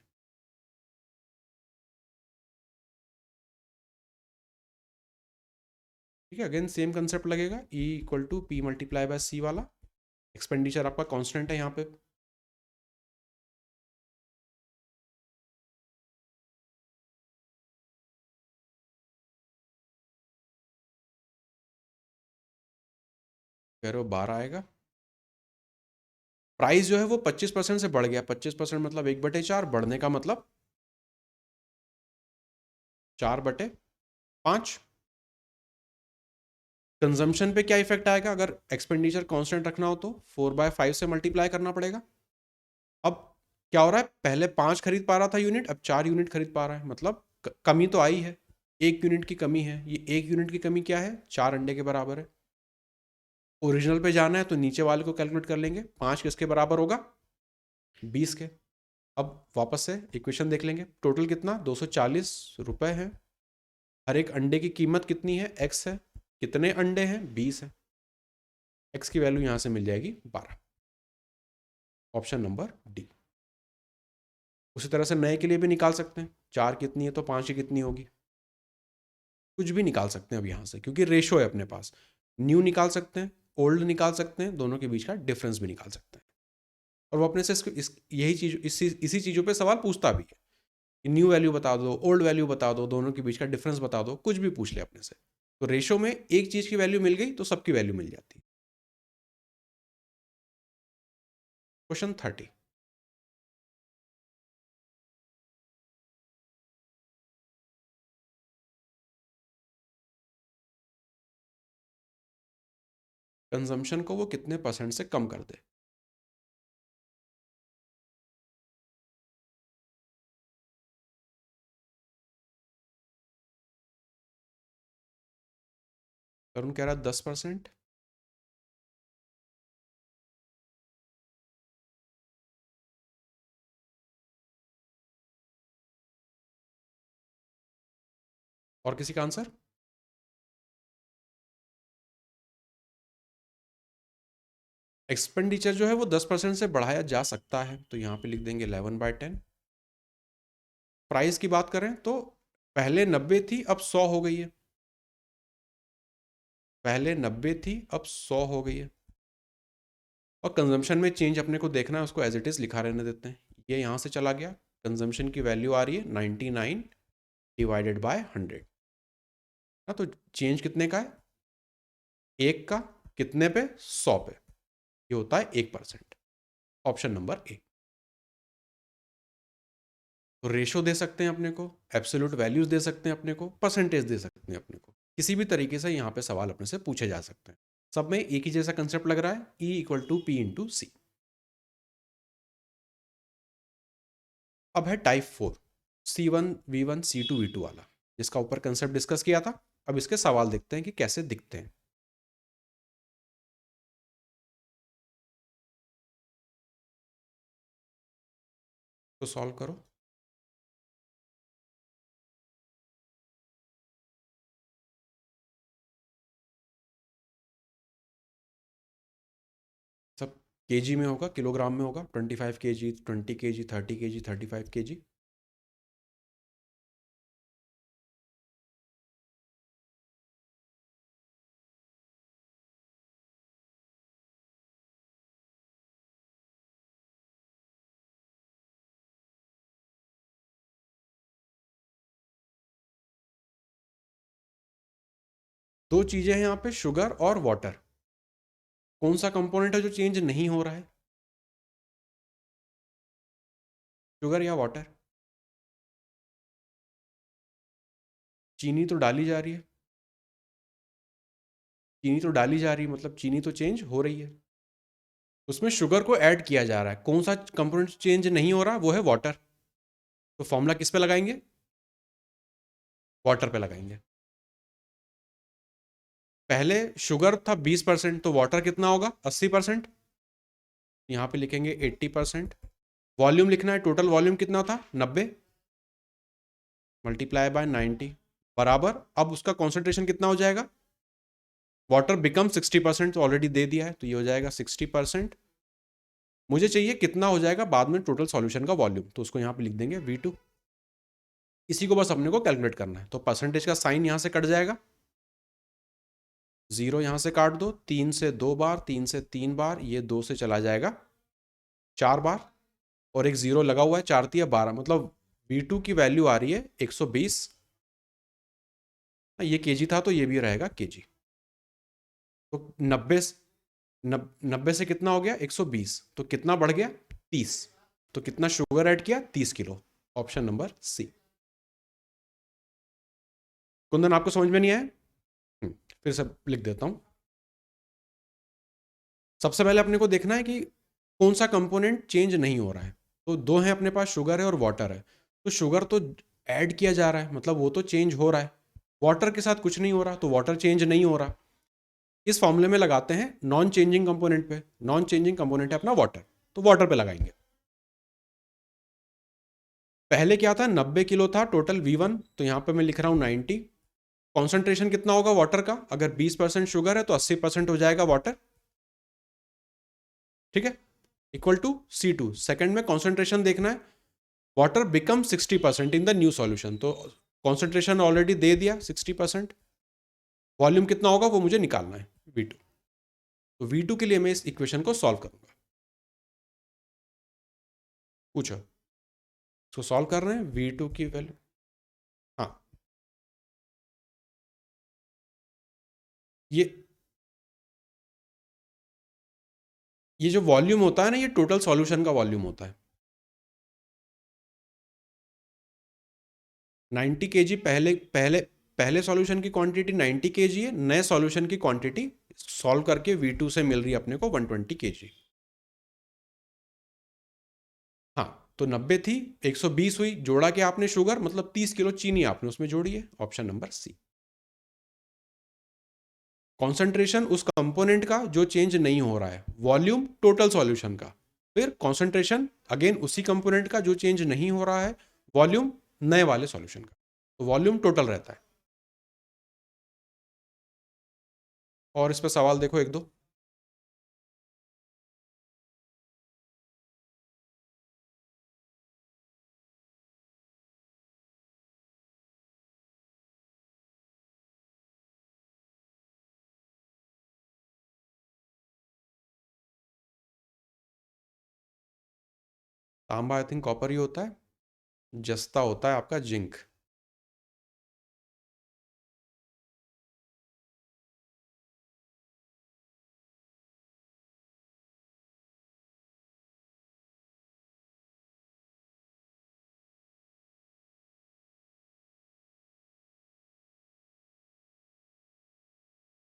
ठीक है, अगेन सेम कंसेप्ट लगेगा, E equal to P multiply by C वाला। एक्सपेंडिचर आपका कांस्टेंट है यहाँ पे। कह रहे हो 12 आएगा। प्राइस जो है वो 25% से बढ़ गया, 25% मतलब 1/4, बढ़ने का मतलब 4/5। कंजम्पशन पे क्या इफेक्ट आएगा? अगर एक्सपेंडिचर कांस्टेंट रखना हो तो 4/5 से मल्टीप्लाई करना पड़ेगा। अब क्या हो रहा है, पहले 5 खरीद पा रहा था यूनिट, अब 4 यूनिट खरीद पा रहा है, मतलब कमी तो आई है, 1 यूनिट की कमी है। ये 1 यूनिट की कमी क्या है? 4 अंडे के बराबर है। ओरिजिनल पे जाना है तो नीचे वाले को कैलकुलेट कर लेंगे, 5 किसके बराबर होगा? 20 के। अब वापस से इक्वेशन देख लेंगे, टोटल कितना? 240 रुपए है। हर एक अंडे की कीमत कितनी है? एक्स है। कितने अंडे हैं? 20 है। एक्स की वैल्यू यहां से मिल जाएगी 12। Option number D. उसी तरह से नए के लिए भी निकाल सकते हैं, 4 कितनी है तो 5 की कितनी होगी, कुछ भी निकाल सकते हैं अब यहाँ से, क्योंकि रेशो है अपने पास। न्यू निकाल सकते हैं, ओल्ड निकाल सकते हैं, दोनों के बीच का डिफरेंस भी निकाल सकते हैं। और वो अपने से यही चीज इसी चीज़ों पे सवाल पूछता भी है कि न्यू वैल्यू बता दो, ओल्ड वैल्यू बता दो, दोनों के बीच का डिफरेंस बता दो, कुछ भी पूछ ले अपने से। तो रेशो में एक चीज़ की वैल्यू मिल गई तो सबकी वैल्यू मिल जाती है। क्वेश्चन 30। कंजम्पशन को वो कितने परसेंट से कम कर दे? अरुण कह रहा है 10%। और किसी का आंसर? एक्सपेंडिचर जो है वो 10% से बढ़ाया जा सकता है, तो यहाँ पे लिख देंगे 11/10। प्राइस की बात करें तो पहले 90 थी, अब 100 हो गई है। पहले 90 थी, अब 100 हो गई है। और कंजम्पशन में चेंज अपने को देखना है, उसको एज इट इज लिखा रहने देते हैं। ये यहाँ से चला गया, कंजम्पशन की वैल्यू आ रही है 99 डिवाइडेड बाय 100। हाँ, तो चेंज कितने का है? 1 का। कितने पे? 100 पे। ये होता है 1%। Option number A. तो रेशो दे सकते हैं अपने को, एब्सोल्यूट वैल्यूज दे सकते हैं अपने को, परसेंटेज दे सकते हैं अपने को, किसी भी तरीके से यहाँ पे सवाल अपने से पूछे जा सकते हैं। सब में एक ही जैसा कंसेप्ट लग रहा है, E = P × C। अब है टाइप 4, C1V1 C2V2 वाला, जिसका ऊपर कंसेप्ट डिस्कस किया था। अब इसके सवाल देखते हैं कि कैसे दिखते हैं। तो सॉल्व करो। सब केजी में होगा, किलोग्राम में होगा? 25 kg, 20 kg, 30 kg, 35 kg। दो चीजें हैं यहाँ पे, शुगर और वाटर। कौन सा कंपोनेंट है जो चेंज नहीं हो रहा है? शुगर या वाटर? चीनी तो डाली जा रही है। चीनी तो डाली जा रही है, मतलब चीनी तो चेंज हो रही है। उसमें शुगर को ऐड किया जा रहा है, कौन सा कंपोनेंट चेंज नहीं हो रहा? वो है वाटर। तो फॉर्मूला किस पे लगाएंगे? वाटर पे लगाएंगे। पहले शुगर था 20%, तो वाटर कितना होगा? 80%। यहाँ पे लिखेंगे 80%। वॉल्यूम लिखना है, टोटल वॉल्यूम कितना था? 90 मल्टीप्लाई बाय 90 बराबर, अब उसका कॉन्सेंट्रेशन कितना हो जाएगा? वाटर बिकम 60%, तो ऑलरेडी दे दिया है, तो ये हो जाएगा 60%। मुझे चाहिए कितना हो जाएगा बाद में टोटल सॉल्यूशन का वॉल्यूम, तो उसको यहाँ पे लिख देंगे V2। इसी को बस अपने को कैलकुलेट करना है। तो परसेंटेज का साइन यहाँ से कट जाएगा, 0 यहाँ से काट दो, 3 से 2 बार, 3 से 3 बार, ये 2 से चला जाएगा 4 बार, और एक 0 लगा हुआ है, 4 × 12, मतलब V2 की वैल्यू आ रही है 120। ये केजी था तो ये भी रहेगा केजी। तो 90 90 से कितना हो गया 120, तो कितना बढ़ गया 30, तो कितना शुगर ऐड किया 30 kilo. Option number C. Kundan आपको समझ में नहीं आया? फिर सब लिख देता हूं। सबसे पहले अपने को देखना है कि कौन सा कंपोनेंट चेंज नहीं हो रहा है। तो दो हैं अपने पास, शुगर है और वाटर है। तो शुगर तो ऐड किया जा रहा है, मतलब वो तो चेंज हो रहा है। वाटर के साथ कुछ नहीं हो रहा, तो वाटर चेंज नहीं हो रहा। इस फॉर्मूले में लगाते हैं नॉन चेंजिंग कंपोनेंट पे। नॉन चेंजिंग कंपोनेंट है अपना वाटर, तो वाटर पे लगाएंगे। पहले क्या था, 90 किलो था टोटल V1, तो यहां पे मैं लिख रहा हूं 90। कॉन्सेंट्रेशन कितना होगा वाटर का, अगर 20% शुगर है तो 80% हो जाएगा वाटर, ठीक है, इक्वल टू C2। सेकंड में कॉन्सेंट्रेशन देखना है, water become 60% in the new solution, तो कॉन्सेंट्रेशन ऑलरेडी दे दिया 60%। वॉल्यूम कितना होगा वो मुझे निकालना है, V2। तो V2 के लिए मैं इस इक्वेशन को सॉल्व करूंगा। पूछो, इसको सॉल्व कर रहे हैं, V2 की वैल्यू। हाँ, ये ये जो वॉल्यूम होता है ना, ये टोटल सॉल्यूशन का वॉल्यूम होता है। 90 केजी पहले पहले पहले सॉल्यूशन की क्वांटिटी 90 केजी है, नए सॉल्यूशन की क्वांटिटी सॉल्व करके V2 से मिल रही है अपने को 120 केजी। हाँ, तो 90 थी, 120 हुई, जोड़ा के आपने शुगर, मतलब 30 किलो चीनी आपने उसमें जोड़ी है। Option number C. कॉन्सेंट्रेशन उस कंपोनेंट का जो चेंज नहीं हो रहा है, वॉल्यूम टोटल सॉल्यूशन का, फिर कॉन्सेंट्रेशन अगेन उसी कंपोनेंट का जो चेंज नहीं हो रहा है, वॉल्यूम नए वाले सॉल्यूशन का, तो वॉल्यूम टोटल रहता है। और इस पर सवाल देखो एक दो। तांबा आई थिंक कॉपर ही होता है, जस्ता होता है आपका जिंक।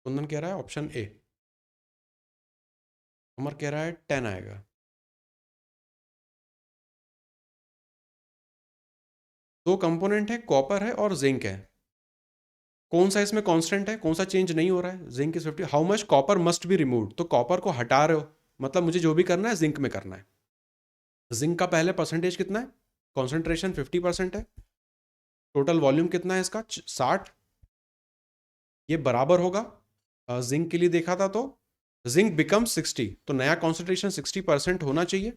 कुंदन कह रहा है ऑप्शन ए। अमर कह रहा है 10 आएगा। दो कंपोनेंट है, कॉपर है और जिंक है। कौन सा इसमें कांस्टेंट है, कौन सा चेंज नहीं हो रहा है? Zinc is 50। How much copper must be removed, तो कॉपर को हटा रहे हो, मतलब मुझे जो भी करना है जिंक में करना है। जिंक का पहले परसेंटेज कितना है, कॉन्सेंट्रेशन 50% है, टोटल वॉल्यूम कितना है इसका 60, ये बराबर होगा, जिंक के लिए देखा था तो जिंक बिकम 60, तो नया कॉन्सेंट्रेशन 60% होना चाहिए।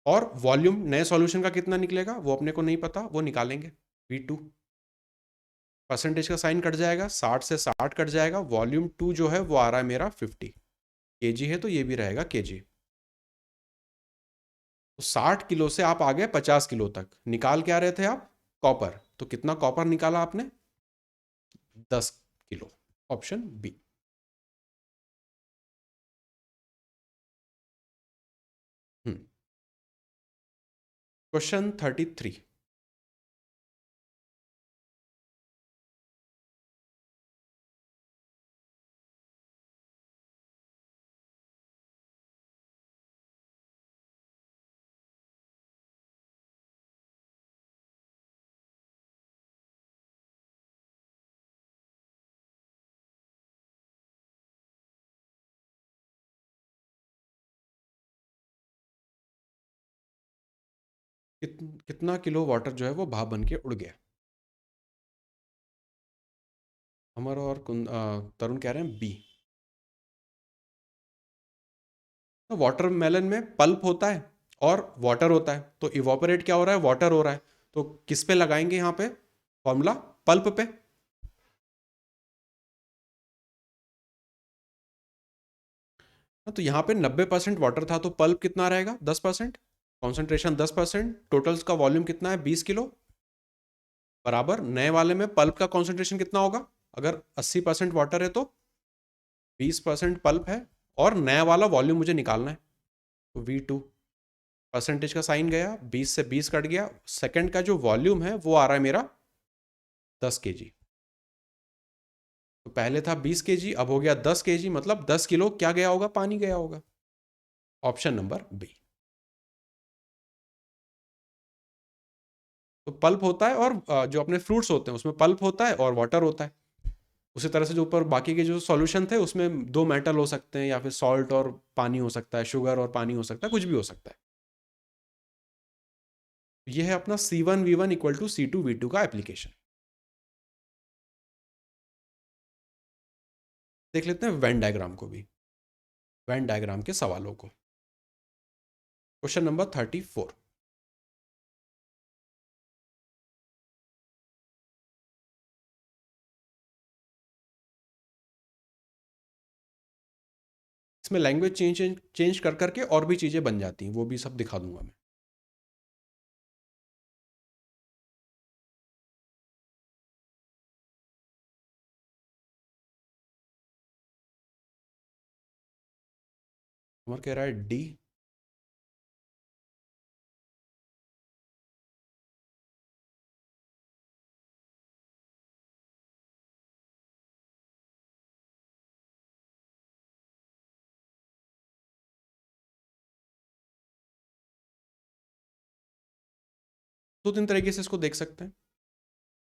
और वॉल्यूम नए सॉल्यूशन का कितना निकलेगा वो अपने को नहीं पता, वो निकालेंगे। V2 परसेंटेज का साइन कट जाएगा, 60 से 60 कट जाएगा, वॉल्यूम 2 जो है वो आ रहा है मेरा 50 केजी है, तो ये भी रहेगा केजी। तो 60 किलो से आप आ गए 50 किलो तक, निकाल क्या रहे थे आप, कॉपर, तो कितना कॉपर निकाला आपने, 10 किलो। Option B. क्वेश्चन 33। कितना किलो वाटर जो है वो भाप बन के उड़ गया? अमर और तरुण कह रहे हैं बी। तो वाटरमेलन में पल्प होता है और वाटर होता है, तो इवापोरेट क्या हो रहा है, वाटर हो रहा है, तो किस पे लगाएंगे यहाँ पे फॉर्मूला, पल्प पे। तो यहाँ पे 90% वाटर था, तो पल्प कितना रहेगा 10%, कॉन्सेंट्रेशन 10%, टोटल्स का वॉल्यूम कितना है 20 किलो, बराबर नए वाले में पल्प का कॉन्सेंट्रेशन कितना होगा, अगर 80% वाटर है तो 20% पल्प है और नया वाला वॉल्यूम मुझे निकालना है, तो V2 परसेंटेज का साइन गया, 20 से 20 कट गया, सेकंड का जो वॉल्यूम है वो आ रहा है मेरा 10 kg। तो पहले था 20 kg, अब हो गया 10 kg, मतलब 10 किलो क्या गया होगा, पानी गया होगा। Option number B. तो पल्प होता है और जो अपने फ्रूट्स होते हैं उसमें पल्प होता है और वाटर होता है। उसी तरह से जो ऊपर बाकी के जो सॉल्यूशन थे उसमें दो मेटल हो सकते हैं, या फिर सॉल्ट और पानी हो सकता है, शुगर और पानी हो सकता है, कुछ भी हो सकता है। यह है अपना C1V1 इक्वल टू C2V2 का एप्लीकेशन। देख लेते हैं वेन डायग्राम को भी, वेन डायग्राम के सवालों को। Question number 34। इसमें लैंग्वेज चेंज कर करके और भी चीज़ें बन जाती हैं, वो भी सब दिखा दूंगा मैं। हमारा कह रहा है डी। दो तीन तरीके से इसको देख सकते हैं,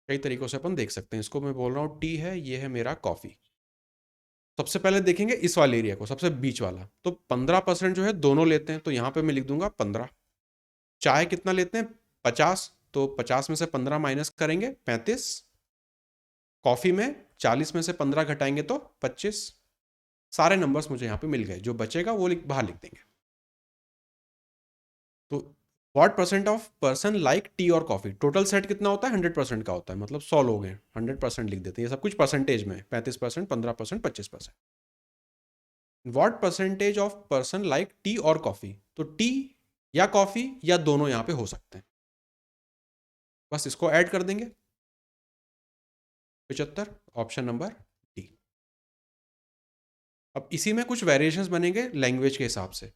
कई तरीकों से अपन देख सकते हैं इसको। मैं बोल रहा हूँ टी है, ये है मेरा कॉफ़ी। सबसे पहले देखेंगे इस वाले एरिया को, सबसे बीच वाला। तो 15% जो है दोनों लेते हैं, तो यहाँ पे मैं लिख दूंगा 15। चाय कितना लेते हैं, 50, तो 50 में से 15 माइनस करेंगे 35। कॉफ़ी में 40 में से 15 घटाएंगे तो 25। सारे नंबर्स मुझे यहाँ पे मिल गए, जो बचेगा वो बाहर लिख देंगे। तो what percent of person like T और कॉफ़ी, टोटल सेट कितना होता है, 100% का होता है, मतलब 100 लोग हैं, 100% लिख देते हैं। ये सब कुछ परसेंटेज में, 35%, 15%, 25%। What percentage of person like T और कॉफ़ी, तो टी या कॉफ़ी या दोनों यहाँ पे हो सकते हैं, बस इसको ऐड कर देंगे। 75, ऑप्शन नंबर डी। अब इसी में कुछ वेरिएशंस बनेंगे लैंग्वेज के हिसाब से।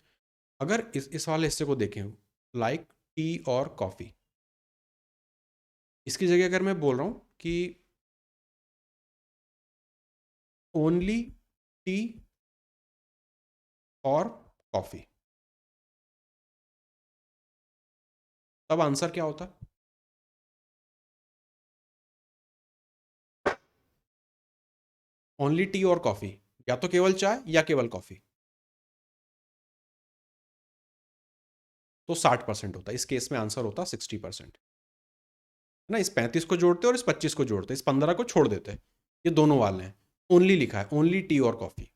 अगर इस वाले हिस्से को देखें, लाइक टी और कॉफ़ी, इसकी जगह अगर मैं बोल रहा हूँ कि ओनली टी और कॉफ़ी, तब आंसर क्या होता? ओनली टी और कॉफ़ी, या तो केवल चाय या केवल कॉफ़ी, तो 60% होता है। इस केस में आंसर होता 60%। ना, इस 35 को जोड़ते और इस 25 को जोड़ते, इस 15 को छोड़ देते, ये दोनों वाले हैं। ओनली लिखा है, ओनली टी और कॉफ़ी,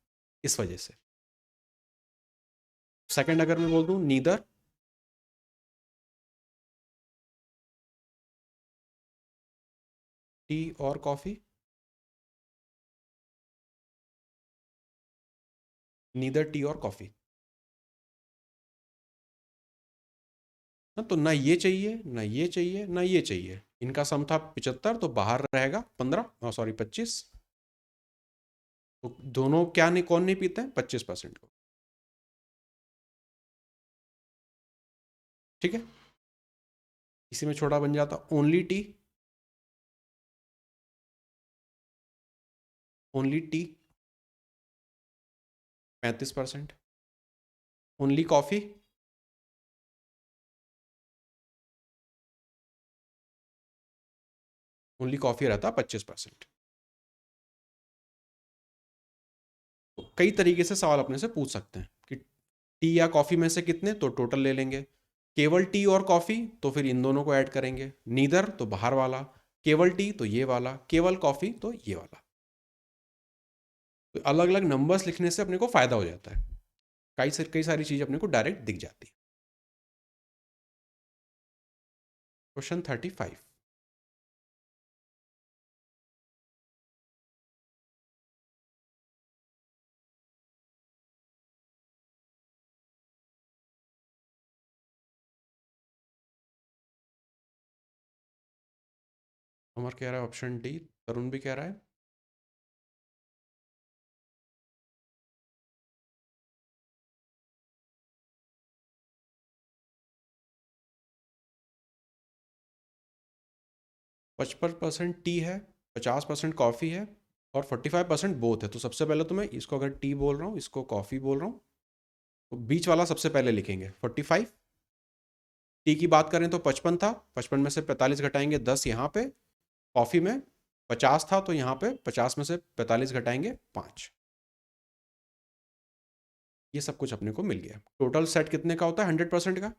इस वजह से। सेकंड अगर मैं बोल दूं नीदर टी और कॉफ़ी, नीदर टी और कॉफ़ी, तो ना ये चाहिए, ना ये चाहिए, ना ये चाहिए। इनका सम था 75, तो बाहर रहेगा 15, सॉरी 25। तो दोनों क्या नहीं, कौन नहीं पीते हैं, 25% को। ठीक है, इसी में छोटा बन जाता only T, only T 35%, only coffee only coffee रहता 25%। तो कई तरीके से सवाल अपने से पूछ सकते हैं कि टी या कॉफ़ी में से कितने, तो टोटल ले लेंगे। केवल टी और कॉफ़ी, तो फिर इन दोनों को ऐड करेंगे। नीदर तो बाहर वाला, केवल टी तो ये वाला, केवल कॉफ़ी तो ये वाला। तो अलग अलग नंबर्स लिखने से अपने को फ़ायदा हो जाता है, कई सारी चीज़ अपने को डायरेक्ट दिख जाती है। क्वेश्चन 35। अमर कह रहा है ऑप्शन डी, तरुण भी कह रहा है 55% टी है, 50% कॉफ़ी है और 45% बोथ है। तो सबसे पहले तो मैं इसको अगर टी बोल रहा हूँ, इसको कॉफ़ी बोल रहा हूँ, तो बीच वाला सबसे पहले लिखेंगे 45। टी की बात करें तो 55 था, 55 में से 45 घटाएंगे 10 यहाँ पे। कॉफ़ी में 50 था तो यहाँ पे 50 में से 45 घटाएंगे 5। ये सब कुछ अपने को मिल गया। टोटल सेट कितने का होता है 100% का?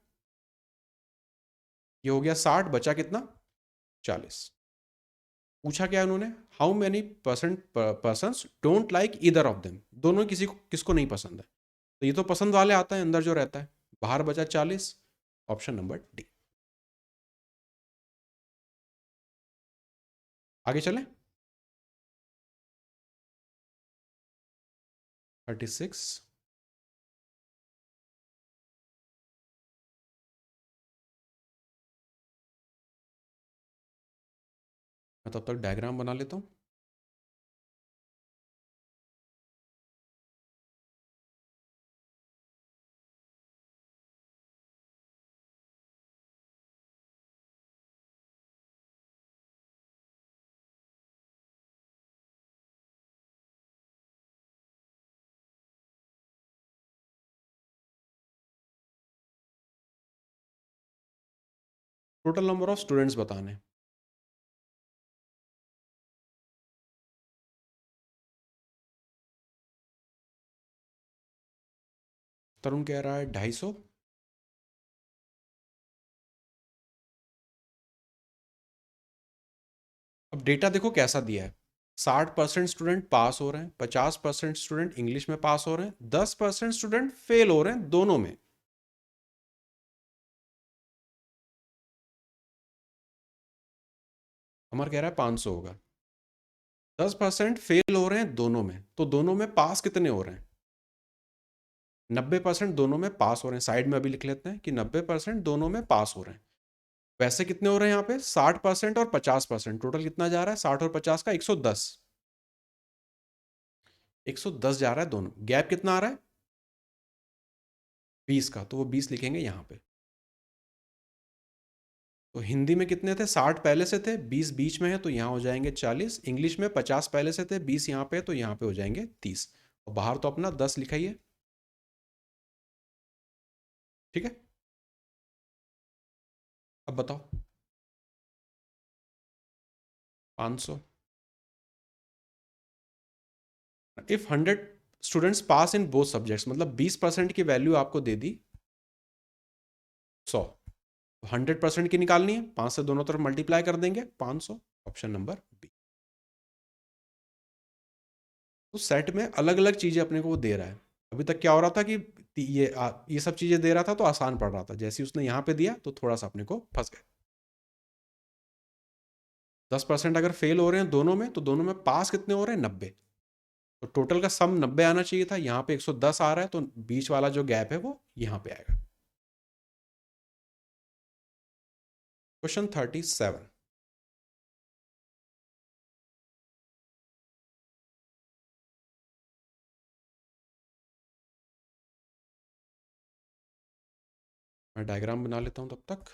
ये हो गया 60, बचा कितना 40। पूछा क्या उन्होंने, how many persons don't like either of them, दोनों किसी को किसको नहीं पसंद है। तो ये तो पसंद वाले आता है अंदर जो रहता है, बाहर बचा 40, ऑप्शन नंबर डी। आगे चलें। 36। मैं तब तक डायग्राम बना लेता हूँ। टोटल नंबर ऑफ स्टूडेंट्स बताने। तरुण कह रहा है 250। अब डेटा देखो कैसा दिया है, 60% स्टूडेंट पास हो रहे हैं, 50% स्टूडेंट इंग्लिश में पास हो रहे हैं, 10% स्टूडेंट फेल हो रहे हैं दोनों में। अमर कह रहा है 500 होगा। 10% फेल हो रहे हैं दोनों में, तो दोनों में पास कितने हो रहे हैं? 90% दोनों में पास हो रहे हैं। साइड में अभी लिख लेते हैं कि 90% दोनों में पास हो रहे हैं। वैसे कितने हो रहे हैं यहाँ पे, 60% और 50%, टोटल कितना जा रहा है 60 और 50 का 110। 110 जा रहा है दोनों, गैप कितना आ रहा है 20 का, तो वो 20 लिखेंगे यहाँ पे। तो हिंदी में कितने थे, 60 पहले से थे, 20 बीच में है तो यहाँ हो जाएंगे 40। इंग्लिश में 50 पहले से थे, 20 यहाँ पे तो यहाँ पे हो जाएंगे 30। और बाहर तो अपना 10 लिखा ही है। ठीक है, अब बताओ। 500। If 100 students pass in both subjects, मतलब 20% की वैल्यू आपको दे दी 100, 100% की निकालनी है, 5 से दोनों तरफ मल्टीप्लाई कर देंगे 500, ऑप्शन नंबर बी। तो सेट में अलग अलग चीजें अपने को वो दे रहा है। अभी तक क्या हो रहा था कि ये सब चीजें दे रहा था तो आसान पड़ रहा था, जैसे ही उसने यहाँ पे दिया तो थोड़ा सा अपने को फंस गए। 10% अगर फेल हो रहे हैं दोनों में, तो दोनों में पास कितने हो रहे हैं 90, तो टोटल का सम 90 आना चाहिए था, यहाँ पे 110 आ रहा है, तो बीच वाला जो गैप है वो यहाँ पे आएगा। क्वेश्चन 37। मैं डायग्राम बना लेता हूँ तब तक।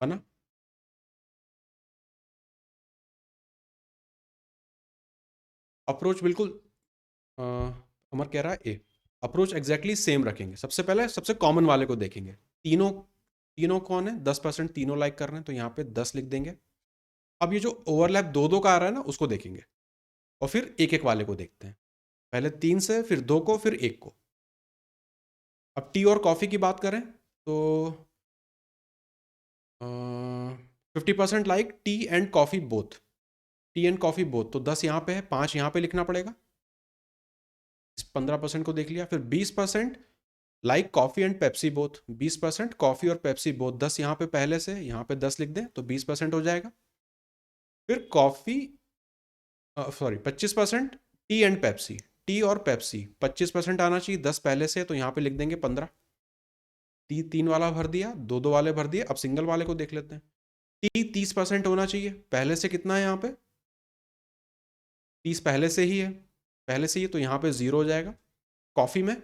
है ना, अप्रोच बिल्कुल अमर कह रहा है ए। अप्रोच एग्जैक्टली सेम रखेंगे, सबसे पहले सबसे कॉमन वाले को देखेंगे। तीनों तीनों कौन है, 10% तीनों लाइक कर रहे हैं तो यहाँ पे 10 लिख देंगे। अब ये जो ओवरलैप दो दो का आ रहा है ना, उसको देखेंगे और फिर एक एक वाले को देखते हैं। पहले 3 से, फिर 2 को, फिर 1 को। अब टी और कॉफ़ी की बात करें तो 50% like T and coffee both, T and coffee both, तो 10 यहाँ पे है, 5 यहाँ पे लिखना पड़ेगा। इस 15% को देख लिया। फिर 20% like coffee and Pepsi both, 20% coffee और पेप्सी बोथ, 10 यहाँ पे पहले से, यहाँ पे 10 लिख दें तो 20% हो जाएगा। फिर coffee, sorry 25% T and Pepsi, T और पेप्सी 25% आना चाहिए, 10 पहले से, तो यहाँ पे लिख देंगे 15। तीन वाला भर दिया, दो वाले भर दिए। अब सिंगल वाले को देख लेते हैं। टी 30% होना चाहिए, पहले से कितना है यहाँ पे, 30 पहले से ही है, पहले से ही, तो यहाँ पे 0 हो जाएगा। कॉफ़ी में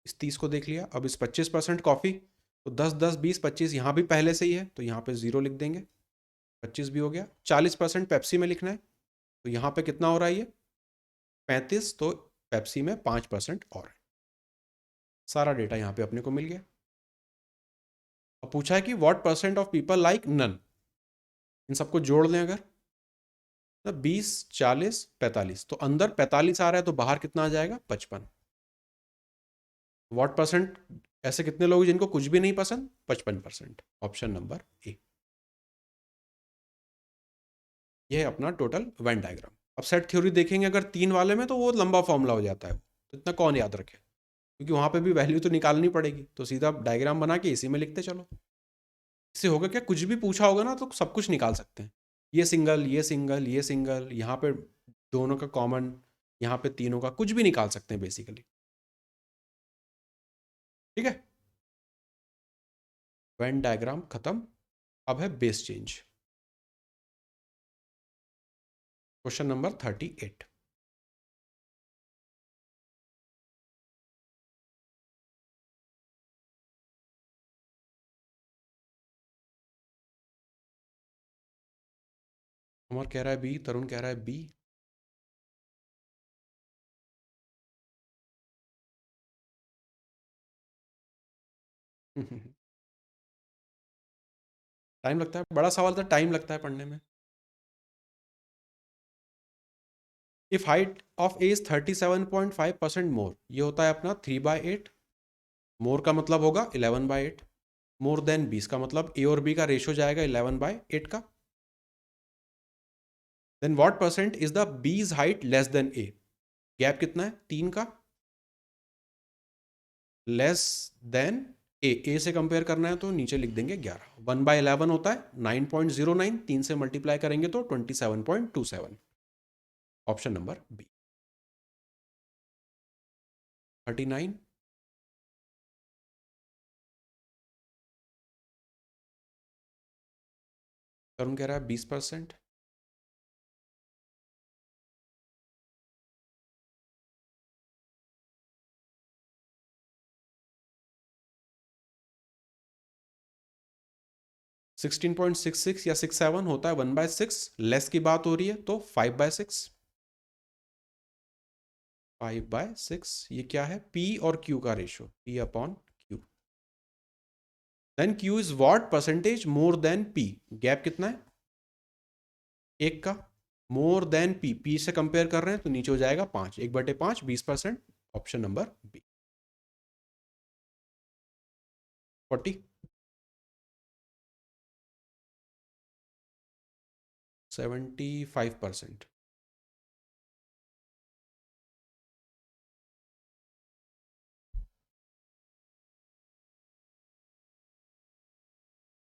इस 30 को देख लिया। अब इस 25% कॉफ़ी, तो 10 10 20 25 यहाँ भी पहले से ही है, तो यहाँ पे 0 लिख देंगे, 25 भी हो गया। 40% पेप्सी में लिखना है, तो यहाँ पे कितना हो रहा है ये 35, तो पेप्सी में 5% और है। सारा डेटा यहाँ पे अपने को मिल गया। अब पूछा है कि what percent of people like none, इन सबको जोड़ लें अगर, तो 20 40 45, तो अंदर 45 आ रहा है, तो बाहर कितना आ जाएगा 55। व्हाट परसेंट, ऐसे कितने लोग जिनको कुछ भी नहीं पसंद, 55%, ऑप्शन नंबर ए। यह है अपना टोटल वेन डायग्राम। अब सेट थ्योरी देखेंगे अगर 3 वाले में, तो वो लंबा फॉर्मूला हो जाता है, तो इतना कौन याद रखे, क्योंकि वहां पे भी वैल्यू तो निकालनी पड़ेगी, तो सीधा डायग्राम बना के इसी में लिखते चलो। इससे होगा क्या, कुछ भी पूछा होगा ना तो सब कुछ निकाल सकते हैं। ये सिंगल, ये सिंगल, ये सिंगल, यहाँ पे दोनों का कॉमन, यहाँ पे तीनों का, कुछ भी निकाल सकते हैं बेसिकली। ठीक है, वेन डायग्राम खत्म। अब है base change. Question number 38। Umar कह रहा है बी, तरुण कह रहा है बी। टाइम लगता है, बड़ा सवाल था, टाइम लगता है पढ़ने में। If height of A is 37.5% मोर, ये होता है अपना 3/8। मोर का मतलब होगा 11/8। मोर देन 20 का मतलब ए और बी का रेशो जाएगा 11/8 का। Then what percent is the B's height less than A, gap कितना है 3 का, लेस देन ए से कंपेयर करना है तो नीचे लिख देंगे 11। 1/11 होता है 9.09, 3 से मल्टीप्लाई करेंगे तो 27.27, ऑप्शन नंबर बी। 39। तरुण कह रहा है 20%। 16.66 या 67 होता है 1/6, लेस की बात हो रही है तो 5/6। 5/6 ये क्या है, P और Q का ratio, P upon Q। Then Q is what percentage more than P, gap कितना है 1 का। मोर देन P से कंपेयर कर रहे हैं तो नीचे हो जाएगा 5, 1/5, 20%, ऑप्शन नंबर बी। 40। 75%।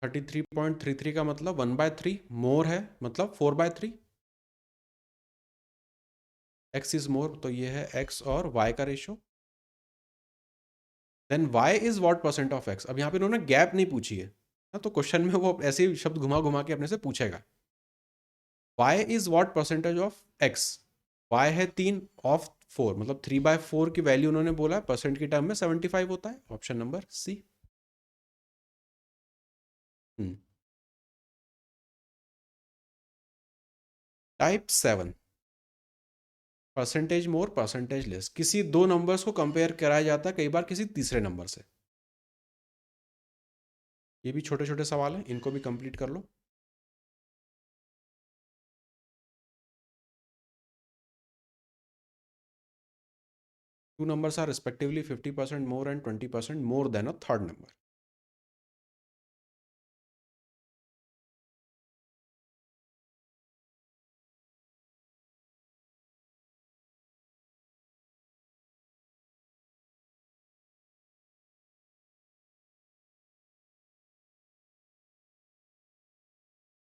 33.33 का मतलब 1/3, मोर है मतलब 4/3। x इज मोर, तो ये है x और y का ratio. Then y is what percent of x, अब यहाँ पे उन्होंने गैप नहीं पूछी है ना, तो क्वेश्चन में वो ऐसे ही शब्द घुमा घुमा के अपने से पूछेगा। y is what percentage of x, y है 3 ऑफ 4, मतलब 3/4 की वैल्यू उन्होंने बोला है, परसेंट की टर्म में 75 होता है, option number C. Type 7, percentage more percentage less, किसी दो नंबर्स को कंपेयर कराया जाता है कई बार किसी तीसरे नंबर से। ये भी छोटे छोटे सवाल हैं, इनको भी कंप्लीट कर लो। Two numbers are respectively 50% more and 20% more than a third number.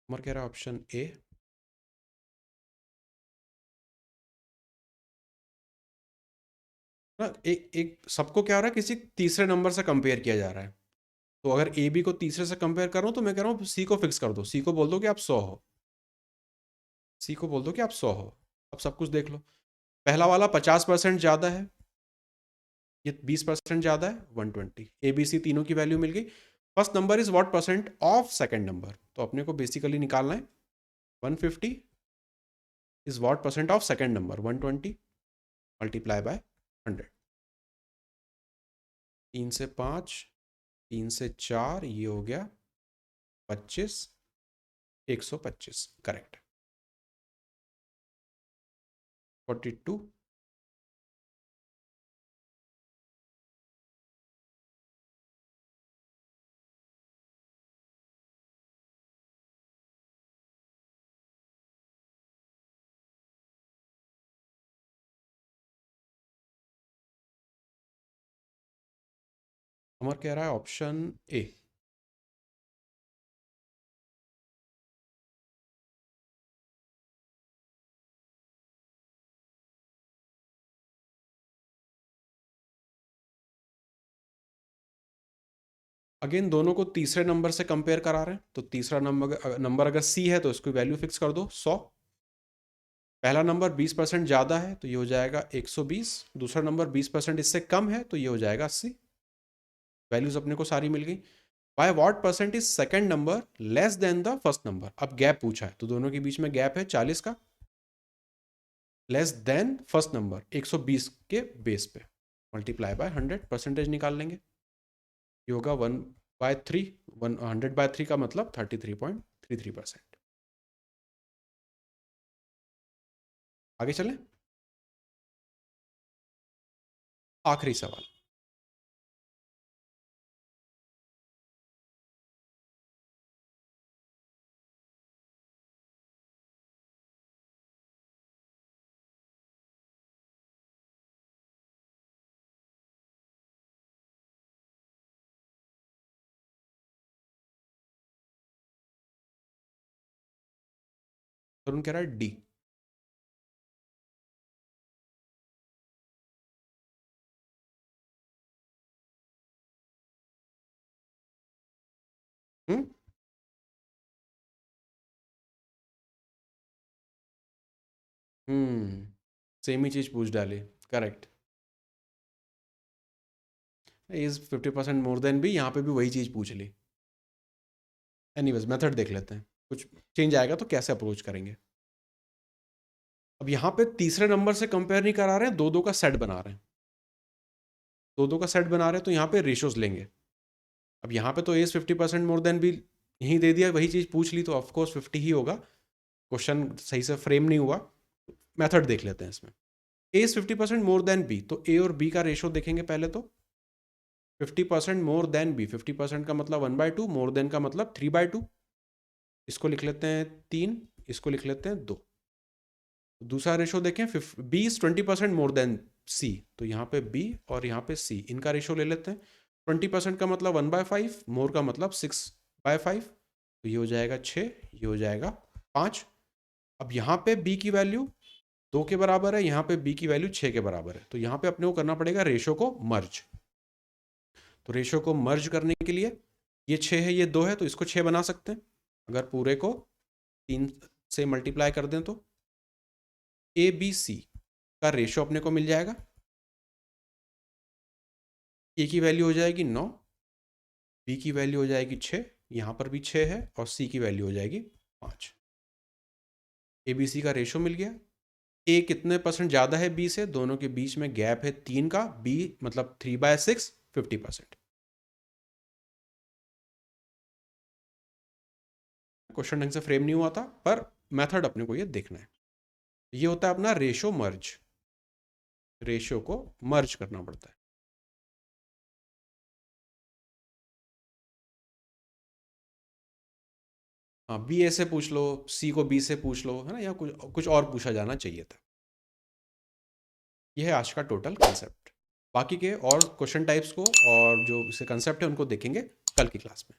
अमर कह रहा है ऑप्शन ए। ना एक एक सबको क्या हो रहा है, किसी तीसरे नंबर से कंपेयर किया जा रहा है। तो अगर ए बी को तीसरे से कंपेयर कर रहा हूँ तो मैं कह रहा हूँ सी को फिक्स कर दो, सी को बोल दो कि आप 100 हो, सी को बोल दो कि आप 100 हो। अब सब कुछ देख लो, पहला वाला 50% ज़्यादा है, ये 20% ज़्यादा है, 120। ए बी सी तीनों की वैल्यू मिल गई। First number is what percent of second number, तो अपने को बेसिकली निकालना है 150 is what percent of second number, 120 multiply by 100। 3 से 5, 3 से 4, ये हो गया 25, 125 करेक्ट। 42। अमर कह रहा है ऑप्शन ए। अगेन दोनों को तीसरे नंबर से कंपेयर करा रहे हैं, तो तीसरा नंबर अगर सी है तो इसकी वैल्यू फिक्स कर दो 100। पहला नंबर 20% ज़्यादा है तो ये हो जाएगा 120, दूसरा नंबर 20% इससे कम है तो ये हो जाएगा 80। वैल्यूज अपने को सारी मिल गई। By what percent is second number less than the first number, अब गैप पूछा है तो दोनों के बीच में गैप है 40 का, लेस देन फर्स्ट नंबर 120 के बेस पे मल्टीप्लाई बाय 100, परसेंटेज निकाल लेंगे। ये होगा 1/3, 100/3 का मतलब 33.33%। आगे चलें, आखिरी सवाल। तरुण कह रहा है डी। हम्म हम्म सेम ही चीज पूछ डाली, correct. Is 50% more than B, यहाँ पे भी वही चीज पूछ ली। एनीवेज मेथड देख लेते हैं, कुछ चेंज आएगा तो कैसे अप्रोच करेंगे। अब यहाँ पे तीसरे नंबर से कंपेयर नहीं करा रहे हैं, दो दो का सेट बना रहे हैं, दो दो का सेट बना रहे हैं तो यहाँ पे रेशियोज लेंगे। अब यहाँ पे तो एज 50% मोर देन बी यहीं दे दिया, वही चीज़ पूछ ली तो ऑफकोर्स 50 ही होगा। क्वेश्चन सही से फ्रेम नहीं हुआ, मेथड देख लेते हैं इसमें। ए इज 50% मोर देन बी, तो ए और बी का रेशियो देखेंगे पहले तो। 50% मोर देन बी, 50% का मतलब 1/2, मोर देन का मतलब 3/2। इसको लिख लेते हैं 3, इसको लिख लेते हैं 2। दूसरा रेशो देखें, बी इज 20% मोर देन सी, तो यहाँ पे बी और यहाँ पे सी, इनका रेशो ले लेते हैं। 20% का मतलब 1/5, मोर का मतलब 6/5, तो ये हो जाएगा 6, ये हो जाएगा 5। अब यहाँ पे बी की वैल्यू 2 के बराबर है, यहाँ पे बी की वैल्यू 6 के बराबर है, तो यहाँ पे अपने को करना पड़ेगा रेशो को मर्ज। तो रेशो को मर्ज करने के लिए ये 6 है, ये 2 है, तो इसको 6 बना सकते हैं। अगर पूरे को 3 से मल्टीप्लाई कर दें तो ए बी सी का रेशो अपने को मिल जाएगा। ए की वैल्यू हो जाएगी 9, बी की वैल्यू हो जाएगी 6, यहाँ पर भी 6 है, और सी की वैल्यू हो जाएगी 5। ए बी सी का रेशो मिल गया। ए कितने परसेंट ज़्यादा है बी से, दोनों के बीच में गैप है 3 का, बी मतलब 3/6, 50%। क्वेश्चन ढंग से फ्रेम नहीं हुआ था, पर मेथड अपने को ये देखना है। ये होता है अपना रेशो मर्ज, रेशो को मर्ज करना पड़ता है। हाँ, बी ए से पूछ लो, सी को बी से पूछ लो, है ना, या कुछ कुछ और पूछा जाना चाहिए था। यह है आज का टोटल कंसेप्ट। बाकी के और क्वेश्चन टाइप्स को और जो इसे कंसेप्ट है उनको देखेंगे कल की क्लास में।